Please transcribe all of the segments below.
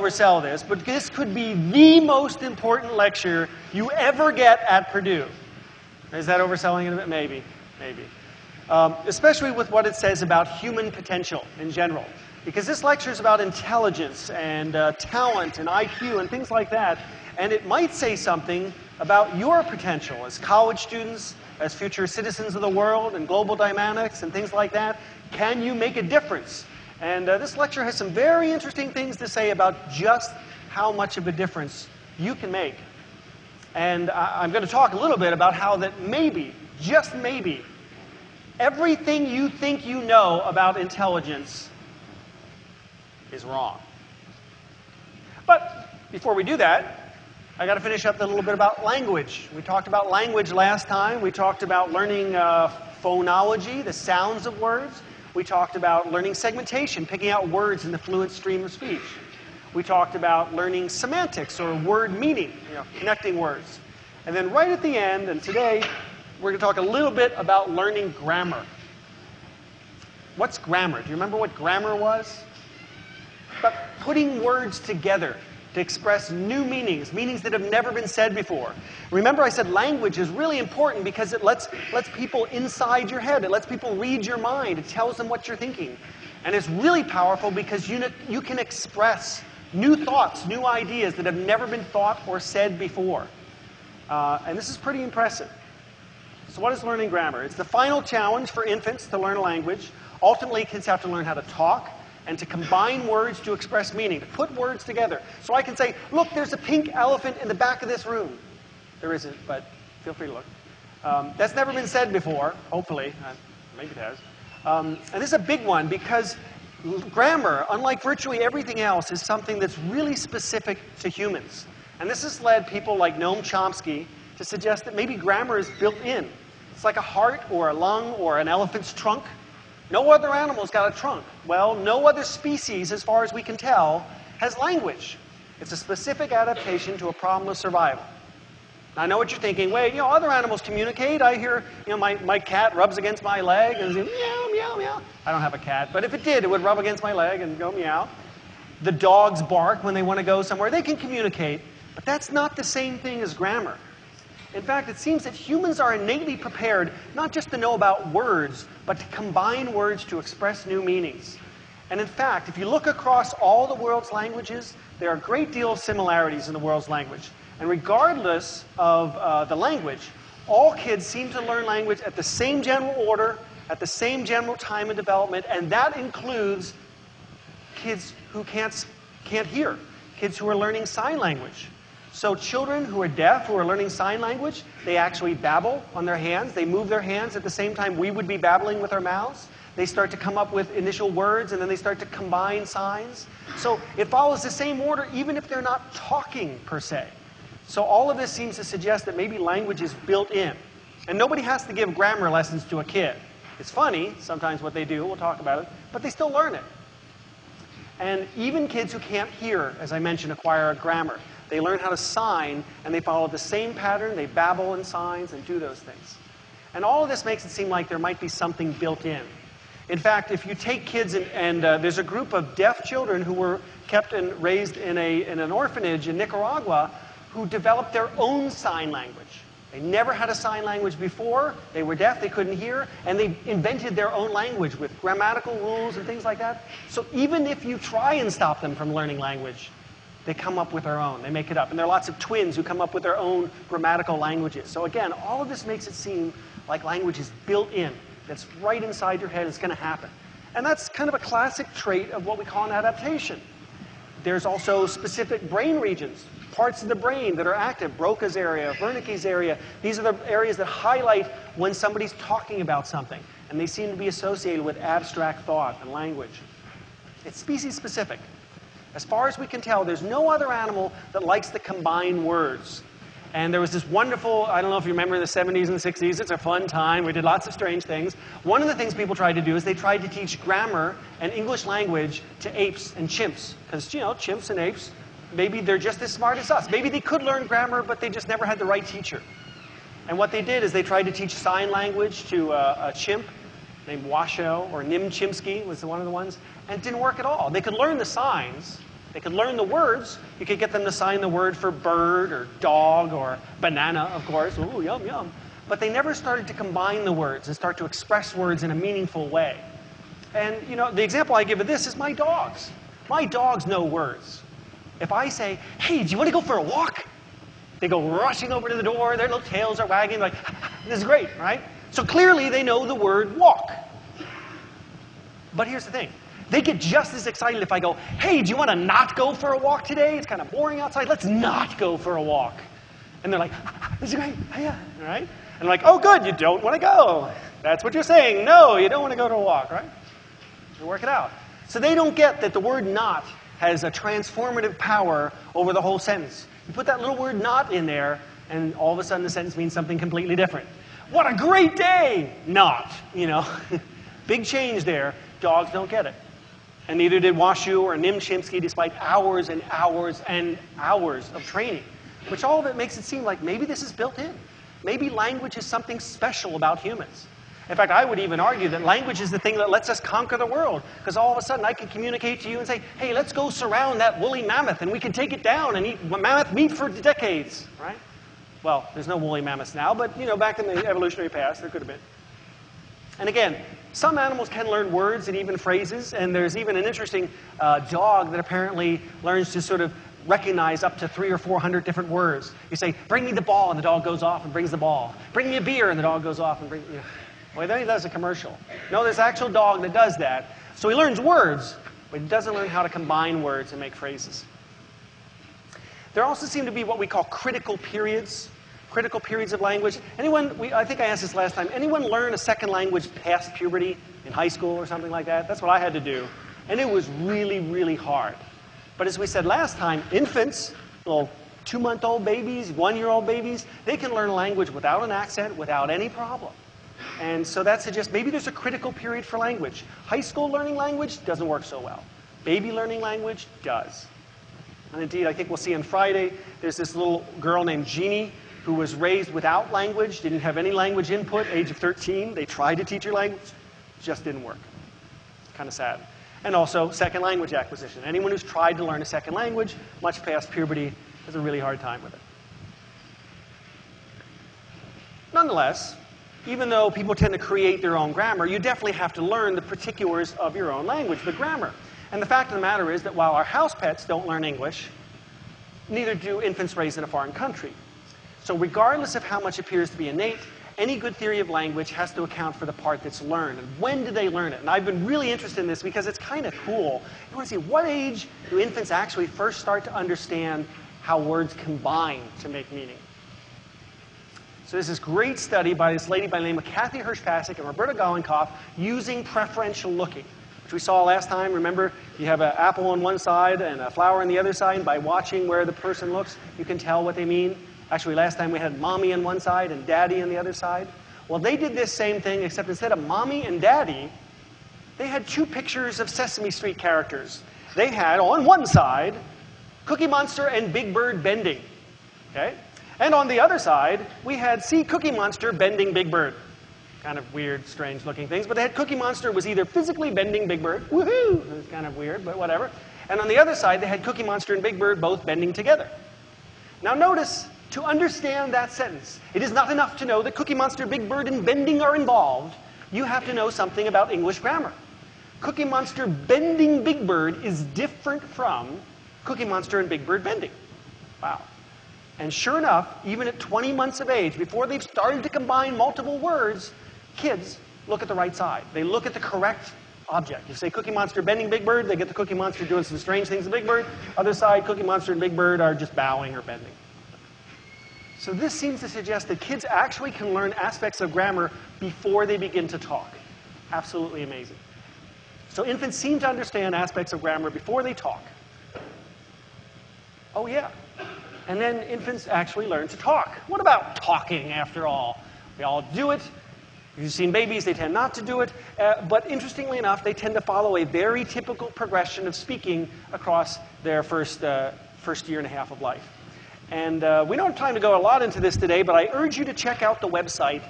oversell this, but this could be the most important lecture you ever get at Purdue. Is that overselling it a bit? Maybe, maybe. Especially with what it says about human potential in general. Because this lecture is about intelligence and talent and IQ and things like that. And it might say something about your potential as college students, as future citizens of the world, and global dynamics and things like that. Can you make a difference? And this lecture has some very interesting things to say about just how much of a difference you can make. And I'm going to talk a little bit about how that maybe, just maybe, everything you think you know about intelligence is wrong. But before we do that, I got to finish up a little bit about language. We talked about language last time. We talked about learning phonology, the sounds of words. We talked about learning segmentation, picking out words in the fluent stream of speech. We talked about learning semantics, or word meaning, connecting words. And then right at the end, and today, we're going to talk a little bit about learning grammar. What's grammar? Do you remember what grammar was? About putting words together to express new meanings, meanings that have never been said before. Remember I said language is really important because it lets people inside your head. It lets people read your mind. It tells them what you're thinking. And it's really powerful because you can express new thoughts, new ideas that have never been thought or said before. And this is pretty impressive. So what is learning grammar? It's the final challenge for infants to learn a language. Ultimately, kids have to learn how to talk and to combine words to express meaning, to put words together. So I can say, look, there's a pink elephant in the back of this room. There isn't, but feel free to look. That's never been said before, hopefully. Maybe it has. And this is a big one because grammar, unlike virtually everything else, is something that's really specific to humans. And this has led people like Noam Chomsky to suggest that maybe grammar is built in. It's like a heart or a lung or an elephant's trunk. No other animal's got a trunk. Well, no other species, as far as we can tell, has language. It's a specific adaptation to a problem of survival. Now, I know what you're thinking. Wait, other animals communicate. I hear, my cat rubs against my leg and says, meow, meow, meow. I don't have a cat, but if it did, it would rub against my leg and go meow. The dogs bark when they want to go somewhere. They can communicate, but that's not the same thing as grammar. In fact, it seems that humans are innately prepared not just to know about words, but to combine words to express new meanings. And in fact, if you look across all the world's languages, there are a great deal of similarities in the world's language. And regardless of the language, all kids seem to learn language at the same general order, at the same general time of development, and that includes kids who can't hear, kids who are learning sign language. So children who are deaf, who are learning sign language, they actually babble on their hands. They move their hands at the same time we would be babbling with our mouths. They start to come up with initial words, and then they start to combine signs. So it follows the same order, even if they're not talking, per se. So all of this seems to suggest that maybe language is built in. And nobody has to give grammar lessons to a kid. It's funny, sometimes what they do, we'll talk about it, but they still learn it. And even kids who can't hear, as I mentioned, acquire a grammar. They learn how to sign, and they follow the same pattern. They babble in signs and do those things. And all of this makes it seem like there might be something built in. In fact, if you take kids, and there's a group of deaf children who were kept and raised in an orphanage in Nicaragua who developed their own sign language. They never had a sign language before. They were deaf, they couldn't hear, and they invented their own language with grammatical rules and things like that. So even if you try and stop them from learning language, they come up with their own. They make it up. And there are lots of twins who come up with their own grammatical languages. So again, all of this makes it seem like language is built in. That's right inside your head. It's going to happen. And that's kind of a classic trait of what we call an adaptation. There's also specific brain regions, parts of the brain that are active. Broca's area, Wernicke's area. These are the areas that highlight when somebody's talking about something. And they seem to be associated with abstract thought and language. It's species specific. As far as we can tell, there's no other animal that likes to combine words. And there was this wonderful, I don't know if you remember the 70s and 60s, it's a fun time, we did lots of strange things. One of the things people tried to do is they tried to teach grammar and English language to apes and chimps. Because, chimps and apes, maybe they're just as smart as us. Maybe they could learn grammar, but they just never had the right teacher. And what they did is they tried to teach sign language to a chimp named Washoe, or Nim Chimpsky was one of the ones, and it didn't work at all. They could learn the signs, They could learn the words. You could get them to sign the word for bird or dog or banana, of course. Ooh, yum, yum. But they never started to combine the words and start to express words in a meaningful way. And, you know, the example I give of this is my dogs. My dogs know words. If I say, hey, do you want to go for a walk? They go rushing over to the door. Their little tails are wagging like, this is great, right? So clearly they know the word walk. But here's the thing. They get just as excited if I go, hey, do you want to not go for a walk today? It's kind of boring outside. Let's not go for a walk. And they're like, this is great. Yeah. All right? And I'm like, oh, good. You don't want to go. That's what you're saying. No, you don't want to go to a walk, right? You work it out. So they don't get that the word not has a transformative power over the whole sentence. You put that little word not in there, and all of a sudden the sentence means something completely different. What a great day! Not, you know. Big change there. Dogs don't get it. And neither did Washu or Nim Chimpsky, despite hours and hours and hours of training, which all of it makes it seem like maybe this is built in. Maybe language is something special about humans. In fact, I would even argue that language is the thing that lets us conquer the world, because all of a sudden I can communicate to you and say, hey, let's go surround that woolly mammoth, and we can take it down and eat mammoth meat for decades, right? Well, there's no woolly mammoths now, but, you know, back in the evolutionary past, there could have been. And again, some animals can learn words and even phrases, and there's even an interesting dog that apparently learns to sort of recognize up to 300 or 400 different words. You say, bring me the ball, and the dog goes off and brings the ball. Bring me a beer, and the dog goes off and brings, you know. Well, then he does a commercial. No, there's an actual dog that does that. So he learns words, but he doesn't learn how to combine words and make phrases. There also seem to be what we call critical periods of language. Anyone, I think I asked this last time, anyone learn a second language past puberty in high school or something like that? That's what I had to do. And it was really, really hard. But as we said last time, infants, little 2-month-old babies, 1-year-old babies, they can learn language without an accent, without any problem. And so that suggests maybe there's a critical period for language. High school learning language doesn't work so well. Baby learning language does. And indeed, I think we'll see on Friday, there's this little girl named Jeannie who was raised without language, didn't have any language input, age of 13. They tried to teach her language, just didn't work. Kind of sad. And also, second language acquisition. Anyone who's tried to learn a second language, much past puberty, has a really hard time with it. Nonetheless, even though people tend to create their own grammar, you definitely have to learn the particulars of your own language, the grammar. And the fact of the matter is that while our house pets don't learn English, neither do infants raised in a foreign country. So regardless of how much appears to be innate, any good theory of language has to account for the part that's learned. And when do they learn it? And I've been really interested in this because it's kind of cool. You want to see, what age do infants actually first start to understand how words combine to make meaning? So there's this great study by this lady by the name of Kathy Hirsh-Pasek and Roberta Golinkoff using preferential looking, which we saw last time. Remember, you have an apple on one side and a flower on the other side. And by watching where the person looks, you can tell what they mean. Actually, last time we had mommy on one side and daddy on the other side. Well, they did this same thing, except instead of mommy and daddy, they had 2 pictures of Sesame Street characters. They had, on one side, Cookie Monster and Big Bird bending. Okay? And on the other side, we had see Cookie Monster bending Big Bird. Kind of weird, strange looking things. But they had Cookie Monster was either physically bending Big Bird. Woohoo! It was kind of weird, but whatever. And on the other side, they had Cookie Monster and Big Bird both bending together. Now notice, to understand that sentence, it is not enough to know that Cookie Monster, Big Bird, and bending are involved. You have to know something about English grammar. Cookie Monster bending Big Bird is different from Cookie Monster and Big Bird bending. Wow. And sure enough, even at 20 months of age, before they've started to combine multiple words, kids look at the right side. They look at the correct object. You say Cookie Monster bending Big Bird, they get the Cookie Monster doing some strange things to Big Bird. Other side, Cookie Monster and Big Bird are just bowing or bending. So this seems to suggest that kids actually can learn aspects of grammar before they begin to talk. Absolutely amazing. So infants seem to understand aspects of grammar before they talk. Oh yeah. And then infants actually learn to talk. What about talking, after all? We all do it. If you've seen babies, they tend not to do it. But interestingly enough, they tend to follow a very typical progression of speaking across their first year and a half of life. And we don't have time to go a lot into this today, but I urge you to check out the website,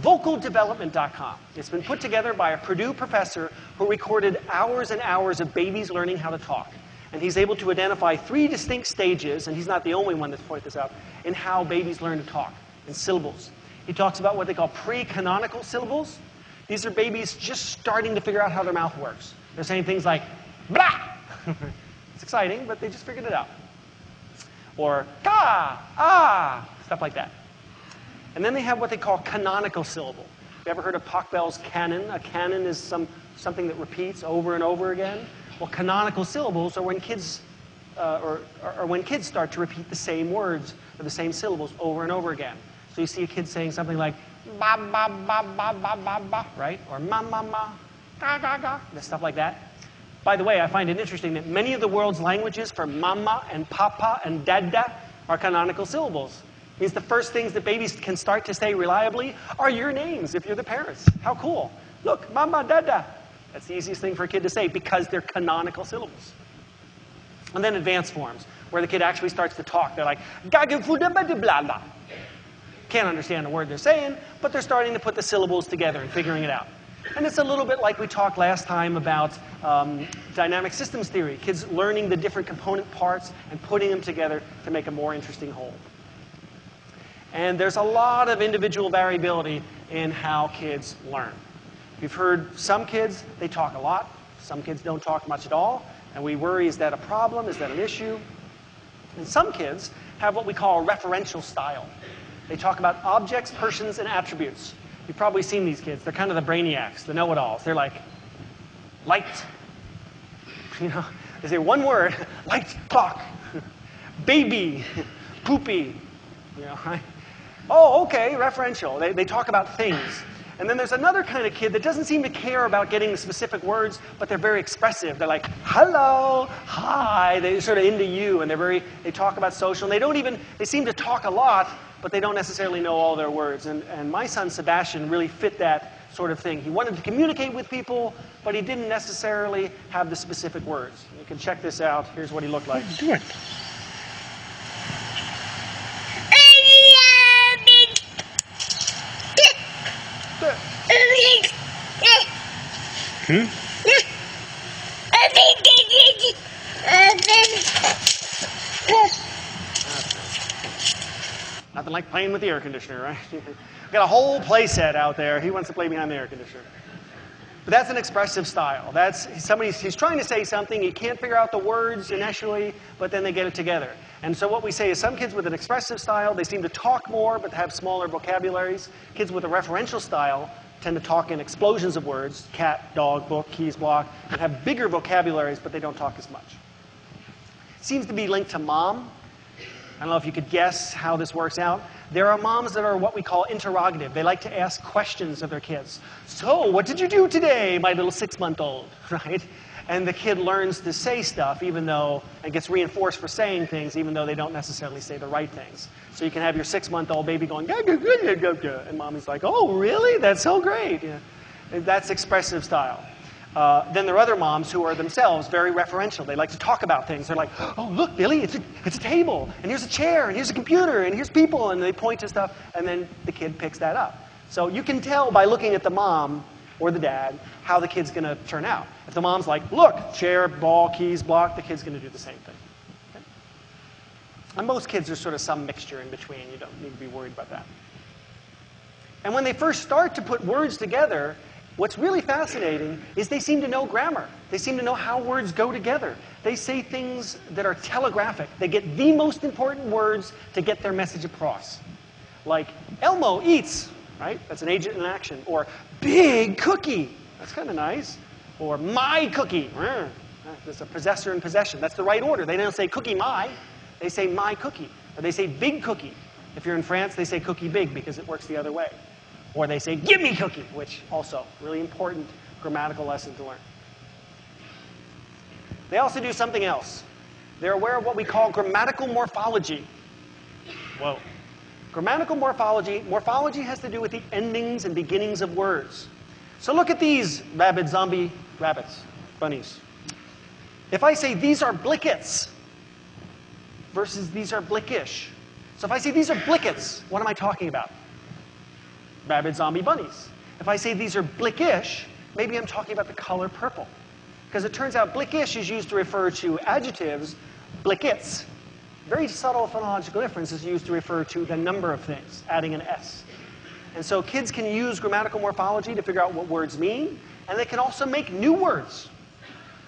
vocaldevelopment.com. It's been put together by a Purdue professor who recorded hours and hours of babies learning how to talk. And he's able to identify 3 distinct stages, and he's not the only one that's pointed this out, in how babies learn to talk, in syllables. He talks about what they call pre-canonical syllables. These are babies just starting to figure out how their mouth works. They're saying things like, blah! It's exciting, but they just figured it out. Or, ka, ah, stuff like that. And then they have what they call canonical syllable. Have you ever heard of Pockbell's canon? A canon is something that repeats over and over again. Well, canonical syllables are when kids, when kids start to repeat the same words or the same syllables over and over again. So you see a kid saying something like, ba, ba, ba, ba, ba, ba, ba, right? Or ma, ma, ma, ga, ga, ga, stuff like that. By the way, I find it interesting that many of the world's languages for mama and papa and dada are canonical syllables. It means the first things that babies can start to say reliably are your names if you're the parents. How cool. Look, mama, dada. That's the easiest thing for a kid to say because they're canonical syllables. And then advanced forms, where the kid actually starts to talk. They're like, blah. Can't understand a word they're saying, but they're starting to put the syllables together and figuring it out. And it's a little bit like we talked last time about dynamic systems theory, kids learning the different component parts and putting them together to make a more interesting whole. And there's a lot of individual variability in how kids learn. We've heard some kids, they talk a lot. Some kids don't talk much at all. And we worry, is that a problem? Is that an issue? And some kids have what we call a referential style. They talk about objects, persons, and attributes. You've probably seen these kids. They're kind of the brainiacs, the know-it-alls. They're like, light. You know, they say one word, light, clock. Baby, poopy. You know, right? Oh, okay, referential. They talk about things. And then there's another kind of kid that doesn't seem to care about getting the specific words, but they're very expressive. They're like, hello, hi. They're sort of into you, and they talk about social. And they seem to talk a lot, but they don't necessarily know all their words. And my son, Sebastian, really fit that sort of thing. He wanted to communicate with people, but he didn't necessarily have the specific words. You can check this out. Here's what he looked like. Do it. Hmm? Nothing like playing with the air conditioner, right? We've got a whole play set out there. He wants to play behind the air conditioner. But that's an expressive style. He's trying to say something. He can't figure out the words initially, but then they get it together. And so what we say is some kids with an expressive style, they seem to talk more, but have smaller vocabularies. Kids with a referential style tend to talk in explosions of words, cat, dog, book, keys, block, and have bigger vocabularies, but they don't talk as much. Seems to be linked to mom. I don't know if you could guess how this works out. There are moms that are what we call interrogative. They like to ask questions of their kids. So, what did you do today, my little 6-month-old, right? And the kid learns to say stuff and gets reinforced for saying things even though they don't necessarily say the right things. So you can have your 6-month-old baby going, gah, gah, gah, gah, gah, gah, and mommy's like, oh, really? That's so great. Yeah. And that's expressive style. Then there are other moms who are themselves very referential. They like to talk about things. They're like, oh, look, Billy, it's a table, and here's a chair, and here's a computer, and here's people, and they point to stuff, and then the kid picks that up. So you can tell by looking at the mom or the dad how the kid's going to turn out. If the mom's like, look, chair, ball, keys, block, the kid's going to do the same thing. Okay? And most kids are sort of some mixture in between. You don't need to be worried about that. And when they first start to put words together, what's really fascinating is they seem to know grammar. They seem to know how words go together. They say things that are telegraphic. They get the most important words to get their message across. Like, Elmo eats, right? That's an agent in action. Or, big cookie. That's kind of nice. Or, my cookie. There's a possessor and possession. That's the right order. They don't say cookie my. They say my cookie. Or they say big cookie. If you're in France, they say cookie big because it works the other way. Or they say, give me cookie, which also, really important grammatical lesson to learn. They also do something else. They're aware of what we call grammatical morphology. Whoa. Grammatical morphology has to do with the endings and beginnings of words. So look at these rabid zombie rabbits, bunnies. If I say these are blickets versus these are blickish. So if I say these are blickets, what am I talking about? Rabid zombie bunnies. If I say these are blickish, maybe I'm talking about the color purple. Because it turns out blickish is used to refer to adjectives. Blickits, very subtle phonological difference, is used to refer to the number of things, adding an S. And so kids can use grammatical morphology to figure out what words mean, and they can also make new words.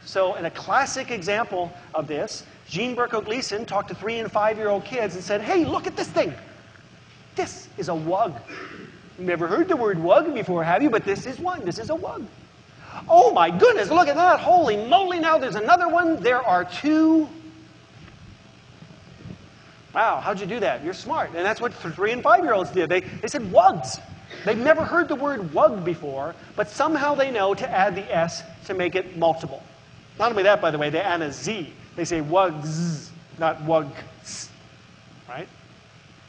So in a classic example of this, Jean Berko-Gleason talked to 3- and 5-year-old kids and said, hey, look at this thing. This is a wug. You've never heard the word wug before, have you? But this is one. This is a wug. Oh my goodness, look at that. Holy moly, now there's another one. There are 2. Wow, how'd you do that? You're smart. And that's what 3- and 5-year-olds did. They said wugs. They've never heard the word wug before, but somehow they know to add the S to make it multiple. Not only that, by the way, they add a Z. They say wugs, not wugs, right?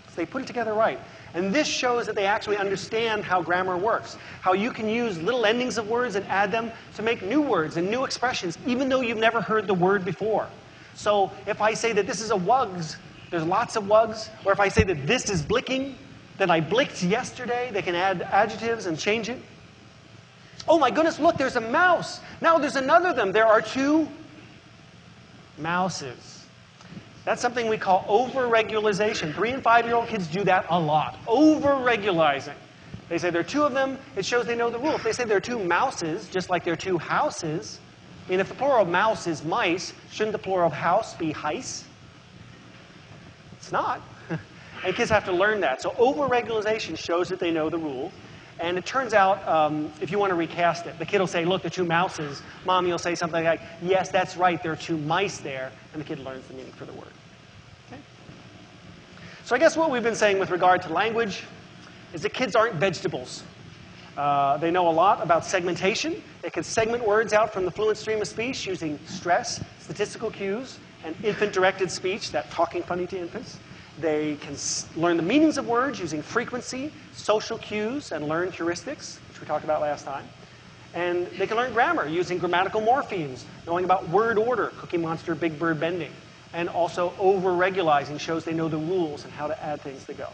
So they put it together right. And this shows that they actually understand how grammar works, how you can use little endings of words and add them to make new words and new expressions, even though you've never heard the word before. So if I say that this is a wugs, there's lots of wugs. Or if I say that this is blicking, then I blicked yesterday. They can add adjectives and change it. Oh my goodness, look, there's a mouse. Now there's another of them. There are 2 mouses. That's something we call over-regularization. 3- and 5-year-old kids do that a lot. Over-regularizing. They say there are 2 of them. It shows they know the rule. If they say there are 2 mouses, just like there are 2 houses, I mean, if the plural of mouse is mice, shouldn't the plural of house be heis? It's not. And kids have to learn that. So over-regularization shows that they know the rule. And it turns out, if you want to recast it, the kid will say, look, there are 2 mouses. Mommy will say something like, yes, that's right, there are 2 mice there. And the kid learns the meaning for the word. Okay? So I guess what we've been saying with regard to language is that kids aren't vegetables. They know a lot about segmentation. They can segment words out from the fluent stream of speech using stress, statistical cues, and infant-directed speech, that talking funny to infants. They can learn the meanings of words using frequency, social cues, and learn heuristics, which we talked about last time. And they can learn grammar using grammatical morphemes, knowing about word order, Cookie Monster, Big Bird bending. And also over-regularizing shows they know the rules and how to add things to go.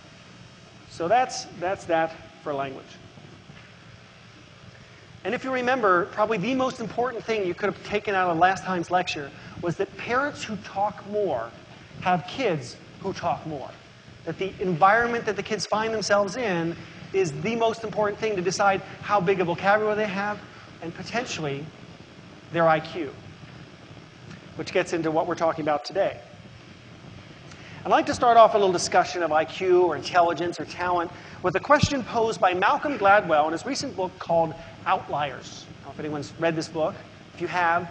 So that's that for language. And if you remember, probably the most important thing you could have taken out of last time's lecture was that parents who talk more have kids who talk more. That the environment that the kids find themselves in is the most important thing to decide how big a vocabulary they have and potentially their IQ, which gets into what we're talking about today. I'd like to start off a little discussion of IQ or intelligence or talent with a question posed by Malcolm Gladwell in his recent book called Outliers. I don't know if anyone's read this book. If you have,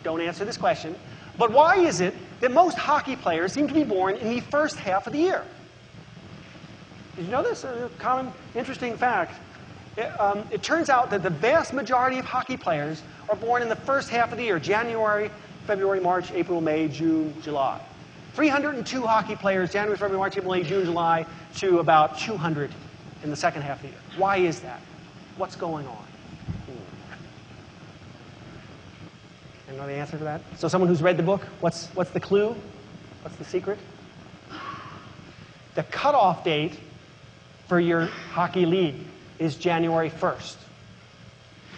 don't answer this question. But why is it that most hockey players seem to be born in the first half of the year? Did you know this? A common, interesting fact. It turns out that the vast majority of hockey players are born in the first half of the year, January, February, March, April, May, June, July. 302 hockey players, January, February, March, April, May, June, July, to about 200 in the second half of the year. Why is that? What's going on? You know the answer to that? So someone who's read the book, what's the clue? What's the secret? The cutoff date for your hockey league is January 1st.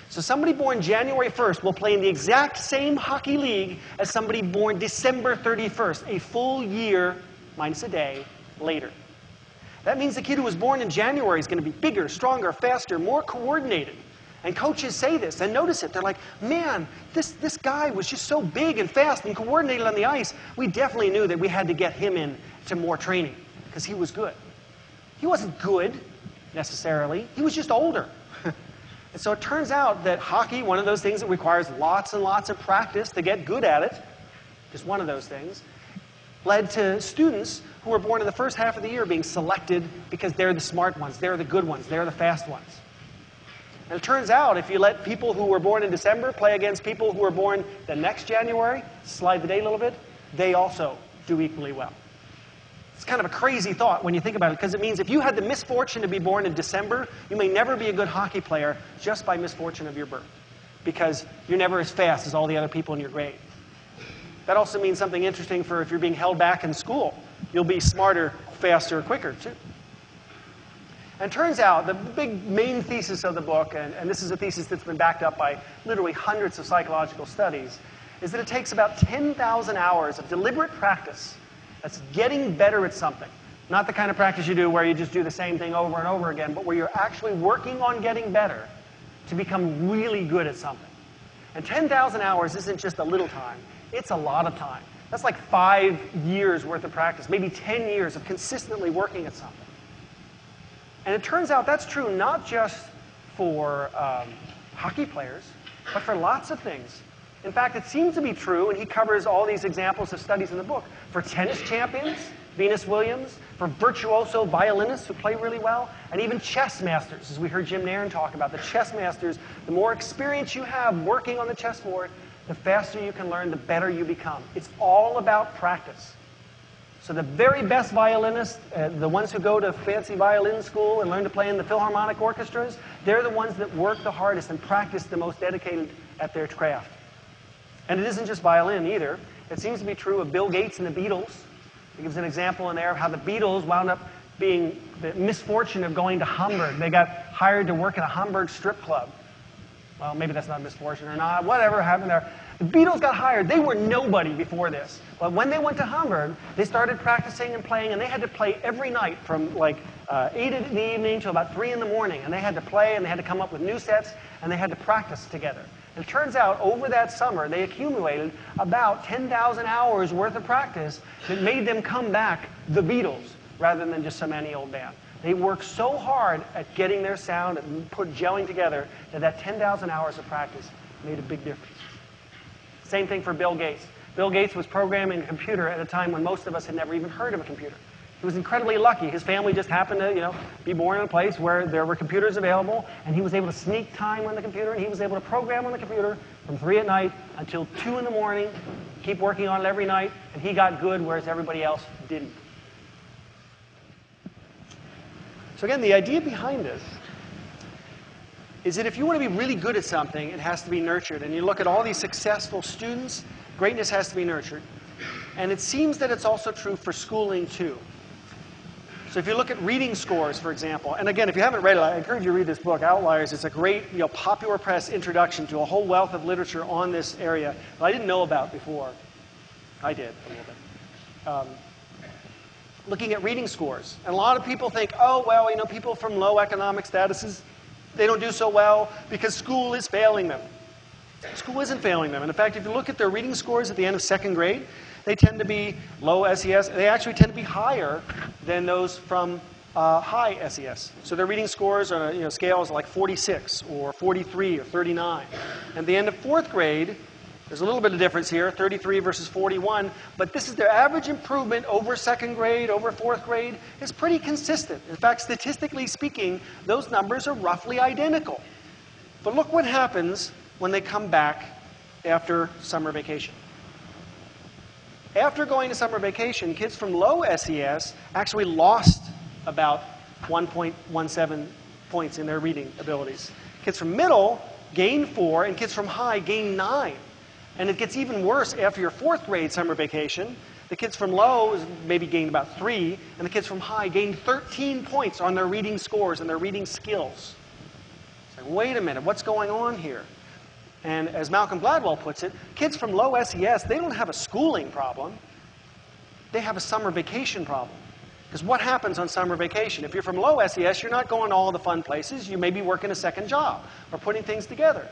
So somebody born January 1st will play in the exact same hockey league as somebody born December 31st, a full year, minus a day, later. That means the kid who was born in January is going to be bigger, stronger, faster, more coordinated. And coaches say this and notice it. They're like, man, this guy was just so big and fast and coordinated on the ice. We definitely knew that we had to get him in to more training because he was good. He wasn't good, necessarily. He was just older. And so it turns out that hockey, one of those things that requires lots and lots of practice to get good at it, just one of those things, led to students who were born in the first half of the year being selected because they're the smart ones, they're the good ones, they're the fast ones. And it turns out if you let people who were born in December play against people who were born the next January, slide the date a little bit, they also do equally well. It's kind of a crazy thought when you think about it, because it means if you had the misfortune to be born in December, you may never be a good hockey player just by misfortune of your birth, because you're never as fast as all the other people in your grade. That also means something interesting for if you're being held back in school. You'll be smarter, faster, quicker, too. And it turns out the big main thesis of the book, and this is a thesis that's been backed up by literally hundreds of psychological studies, is that it takes about 10,000 hours of deliberate practice. That's getting better at something. Not the kind of practice you do where you just do the same thing over and over again, but where you're actually working on getting better to become really good at something. And 10,000 hours isn't just a little time. It's a lot of time. That's like 5 years worth of practice, maybe 10 years of consistently working at something. And it turns out that's true not just for hockey players, but for lots of things. In fact, it seems to be true, and he covers all these examples of studies in the book, for tennis champions, Venus Williams, for virtuoso violinists who play really well, and even chess masters, as we heard Jim Nairn talk about. The chess masters, the more experience you have working on the chessboard, the faster you can learn, the better you become. It's all about practice. So the very best violinists, the ones who go to fancy violin school and learn to play in the Philharmonic orchestras, they're the ones that work the hardest and practice the most dedicated at their craft. And it isn't just violin either. It seems to be true of Bill Gates and the Beatles. He gives an example in there of how the Beatles wound up being the misfortune of going to Hamburg. They got hired to work at a Hamburg strip club. Well, maybe that's not misfortune or not. Whatever happened there. The Beatles got hired. They were nobody before this. But when they went to Hamburg, they started practicing and playing, and they had to play every night from like 8 in the evening till about 3 in the morning. And they had to play, and they had to come up with new sets, and they had to practice together. And it turns out, over that summer, they accumulated about 10,000 hours worth of practice that made them come back the Beatles, rather than just some any old band. They worked so hard at getting their sound and gelling together that 10,000 hours of practice made a big difference. Same thing for Bill Gates. Bill Gates was programming a computer at a time when most of us had never even heard of a computer. He was incredibly lucky. His family just happened to, be born in a place where there were computers available, and he was able to sneak time on the computer, and he was able to program on the computer from 3 at night until 2 in the morning, keep working on it every night, and he got good, whereas everybody else didn't. So again, the idea behind this is that if you want to be really good at something, it has to be nurtured. And you look at all these successful students, greatness has to be nurtured. And it seems that it's also true for schooling, too. So if you look at reading scores, for example, and again, if you haven't read it, I encourage you to read this book, Outliers. It's a great popular press introduction to a whole wealth of literature on this area that I didn't know about before. I did, a little bit. Looking at reading scores. And a lot of people think, oh, well, people from low economic statuses, they don't do so well because school is failing them. School isn't failing them. And in fact, if you look at their reading scores at the end of 2nd grade, they tend to be low SES. They actually tend to be higher than those from high SES. So their reading scores are scales like 46 or 43 or 39. And at the end of 4th grade, there's a little bit of difference here, 33 versus 41, but this is their average improvement over 2nd grade, over 4th grade, is pretty consistent. In fact, statistically speaking, those numbers are roughly identical. But look what happens when they come back after summer vacation. After going to summer vacation, kids from low SES actually lost about 1.17 points in their reading abilities. Kids from middle gained 4, and kids from high gained 9. And it gets even worse after your 4th grade summer vacation. The kids from low maybe gained about 3, and the kids from high gained 13 points on their reading scores and their reading skills. It's like, wait a minute, what's going on here? And as Malcolm Gladwell puts it, kids from low SES, they don't have a schooling problem. They have a summer vacation problem. Because what happens on summer vacation? If you're from low SES, you're not going to all the fun places. You may be working a second job or putting things together.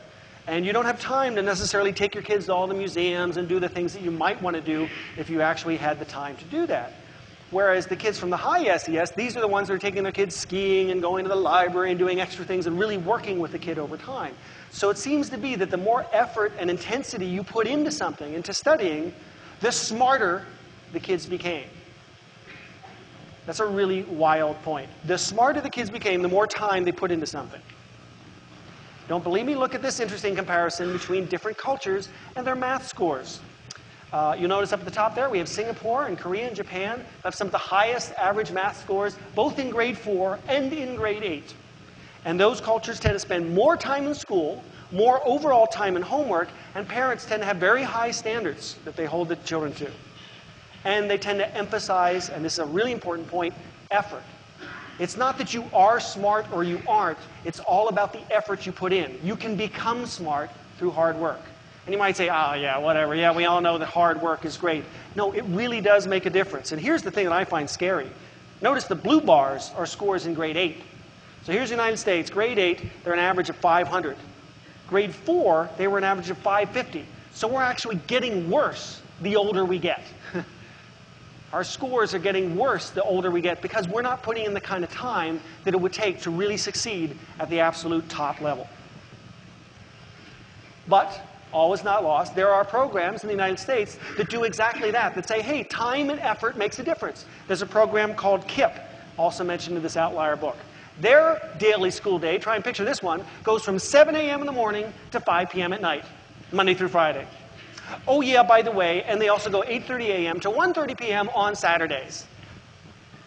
And you don't have time to necessarily take your kids to all the museums and do the things that you might want to do if you actually had the time to do that. Whereas the kids from the high SES, these are the ones that are taking their kids skiing and going to the library and doing extra things and really working with the kid over time. So it seems to be that the more effort and intensity you put into something, into studying, the smarter the kids became. That's a really wild point. The smarter the kids became, the more time they put into something. Don't believe me? Look at this interesting comparison between different cultures and their math scores. You'll notice up at the top there, we have Singapore and Korea and Japan have some of the highest average math scores, both in grade 4 and in grade 8. And those cultures tend to spend more time in school, more overall time in homework, and parents tend to have very high standards that they hold the children to. And they tend to emphasize, and this is a really important point, effort. It's not that you are smart or you aren't. It's all about the effort you put in. You can become smart through hard work. And you might say, oh, yeah, whatever. Yeah, we all know that hard work is great. No, it really does make a difference. And here's the thing that I find scary. Notice the blue bars are scores in grade 8. So here's the United States. Grade 8, they're an average of 500. Grade 4, they were an average of 550. So we're actually getting worse the older we get. Our scores are getting worse the older we get because we're not putting in the kind of time that it would take to really succeed at the absolute top level. But all is not lost. There are programs in the United States that do exactly that, that say, hey, time and effort makes a difference. There's a program called KIPP, also mentioned in this outlier book. Their daily school day, try and picture this one, goes from 7 a.m. in the morning to 5 p.m. at night, Monday through Friday. Oh yeah, by the way, and they also go 8:30 a.m. to 1:30 p.m. on Saturdays.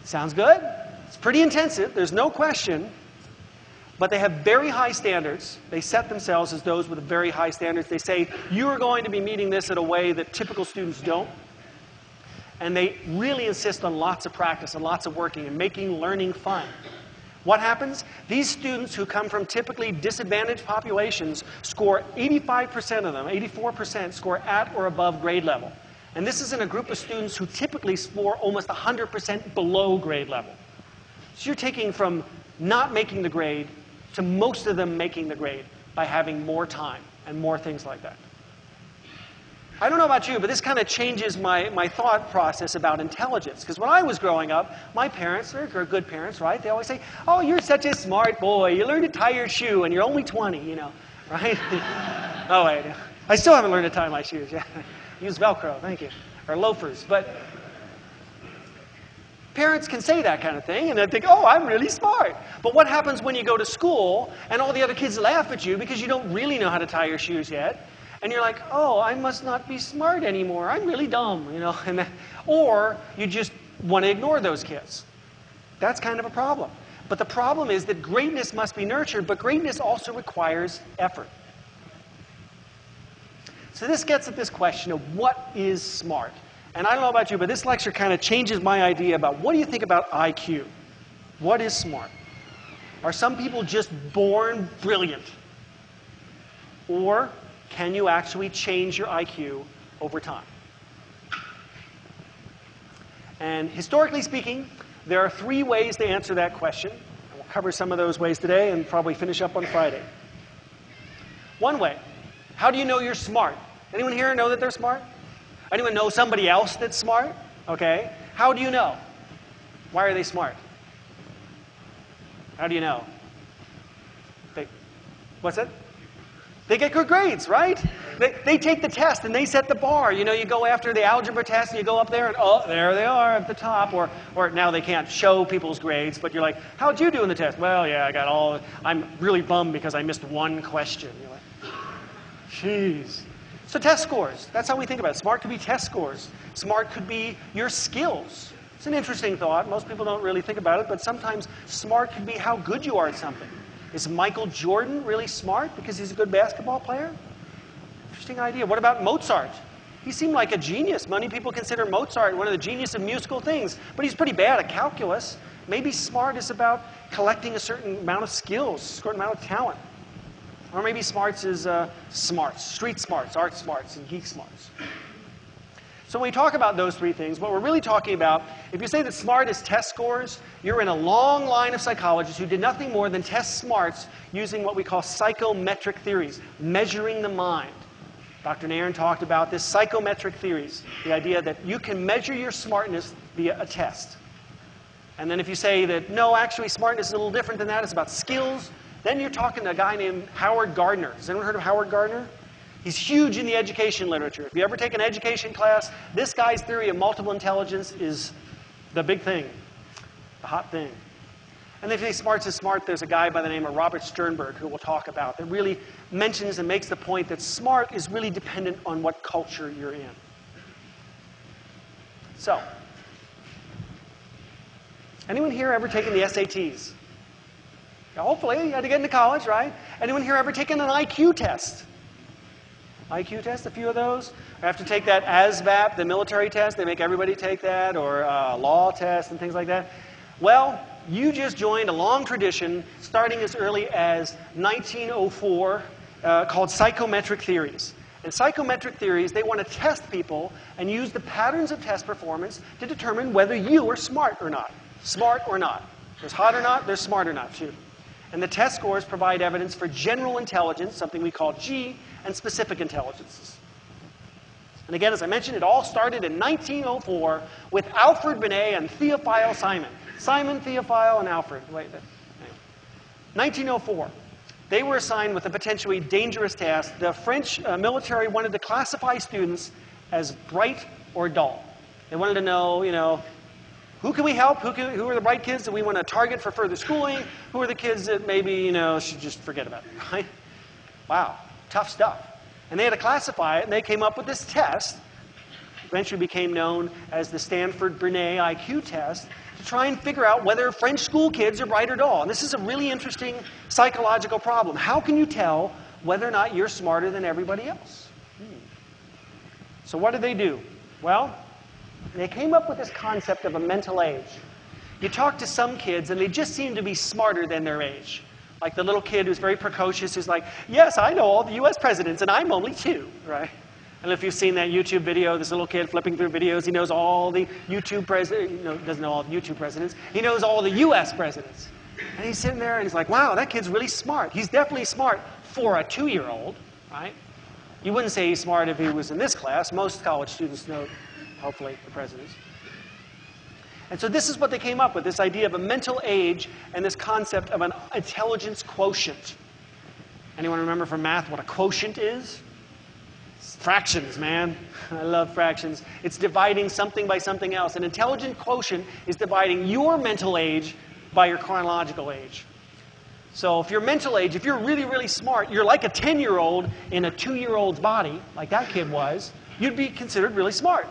Sounds good? It's pretty intensive, there's no question. But they have very high standards. They set themselves as those with very high standards. They say, you are going to be meeting this in a way that typical students don't. And they really insist on lots of practice and lots of working and making learning fun. What happens? These students who come from typically disadvantaged populations score 85% of them, 84% score at or above grade level. And this is in a group of students who typically score almost 100% below grade level. So you're taking from not making the grade to most of them making the grade by having more time and more things like that. I don't know about you, but this kind of changes my thought process about intelligence. Because when I was growing up, my parents, they're good parents, right? They always say, oh, you're such a smart boy. You learned to tie your shoe and you're only 20, you know, right? Oh, wait. I still haven't learned to tie my shoes. Yeah. Use Velcro, thank you. Or loafers. But parents can say that kind of thing and they think, oh, I'm really smart. But what happens when you go to school and all the other kids laugh at you because you don't really know how to tie your shoes yet? And you're like, oh, I must not be smart anymore. I'm really dumb, you know. Or you just want to ignore those kids. That's kind of a problem. But the problem is that greatness must be nurtured, but greatness also requires effort. So this gets at this question of what is smart? And I don't know about you, but this lecture kind of changes my idea about what do you think about IQ? What is smart? Are some people just born brilliant? Or can you actually change your IQ over time? And historically speaking, there are 3 ways to answer that question. And we'll cover some of those ways today and probably finish up on Friday. One way, how do you know you're smart? Anyone here know that they're smart? Anyone know somebody else that's smart? Okay. How do you know? Why are they smart? How do you know? What's that? They get good grades, right? They take the test and they set the bar. You know, you go after the algebra test and you go up there and, oh, there they are at the top. Or now they can't show people's grades, but you're like, how'd you do in the test? Well, yeah, I got all, I'm really bummed because I missed one question. You're like, jeez. So test scores, that's how we think about it. Smart could be test scores. Smart could be your skills. It's an interesting thought. Most people don't really think about it, but sometimes smart could be how good you are at something. Is Michael Jordan really smart because he's a good basketball player? Interesting idea. What about Mozart? He seemed like a genius. Many people consider Mozart one of the genius of musical things, but he's pretty bad at calculus. Maybe smart is about collecting a certain amount of skills, a certain amount of talent. Or maybe smarts is smarts, street smarts, art smarts, and geek smarts. So when we talk about those 3 things, what we're really talking about, if you say that smart is test scores, you're in a long line of psychologists who did nothing more than test smarts using what we call psychometric theories, measuring the mind. Dr. Nairn talked about this, psychometric theories, the idea that you can measure your smartness via a test. And then if you say that, no, actually smartness is a little different than that, it's about skills, then you're talking to a guy named Howard Gardner. Has anyone heard of Howard Gardner? He's huge in the education literature. If you ever take an education class, this guy's theory of multiple intelligence is the big thing, the hot thing. And if you say smarts is smart, there's a guy by the name of Robert Sternberg who we'll talk about that really mentions and makes the point that smart is really dependent on what culture you're in. So, anyone here ever taken the SATs? Hopefully, you had to get into college, right? Anyone here ever taken an IQ test? IQ test, a few of those. I have to take that ASVAB, the military test. They make everybody take that, or law test and things like that. Well, you just joined a long tradition starting as early as 1904 called psychometric theories. In psychometric theories, they want to test people and use the patterns of test performance to determine whether you are smart or not. Smart or not. There's hot or not, there's smart or not, too. And the test scores provide evidence for general intelligence, something we call G, and specific intelligences. And again, as I mentioned, it all started in 1904 with Alfred Binet and Théophile Simon. Simon, Théophile, and Alfred. Wait, 1904. They were assigned with a potentially dangerous task. The French military wanted to classify students as bright or dull. They wanted to know, who can we help? Who are the bright kids that we want to target for further schooling? Who are the kids that maybe, should just forget about it, right? Wow, tough stuff. And they had to classify it, and they came up with this test, eventually became known as the Stanford-Binet IQ test, to try and figure out whether French school kids are bright or dull. And this is a really interesting psychological problem. How can you tell whether or not you're smarter than everybody else? So what did they do? Well, they came up with this concept of a mental age. You talk to some kids, and they just seem to be smarter than their age. Like the little kid who's very precocious, who's like, yes, I know all the US presidents, and I'm only 2, right? And if you've seen that YouTube video, this little kid flipping through videos, he knows all the YouTube presidents, doesn't know all the YouTube presidents, he knows all the US presidents. And he's sitting there, and he's like, wow, that kid's really smart. He's definitely smart for a 2-year-old, right? You wouldn't say he's smart if he was in this class. Most college students know, hopefully, the presidents. And so this is what they came up with, this idea of a mental age and this concept of an intelligence quotient. Anyone remember from math what a quotient is? It's fractions, man. I love fractions. It's dividing something by something else. An intelligence quotient is dividing your mental age by your chronological age. So if your mental age, if you're really, really smart, you're like a 10-year-old in a 2-year-old's body, like that kid was, you'd be considered really smart.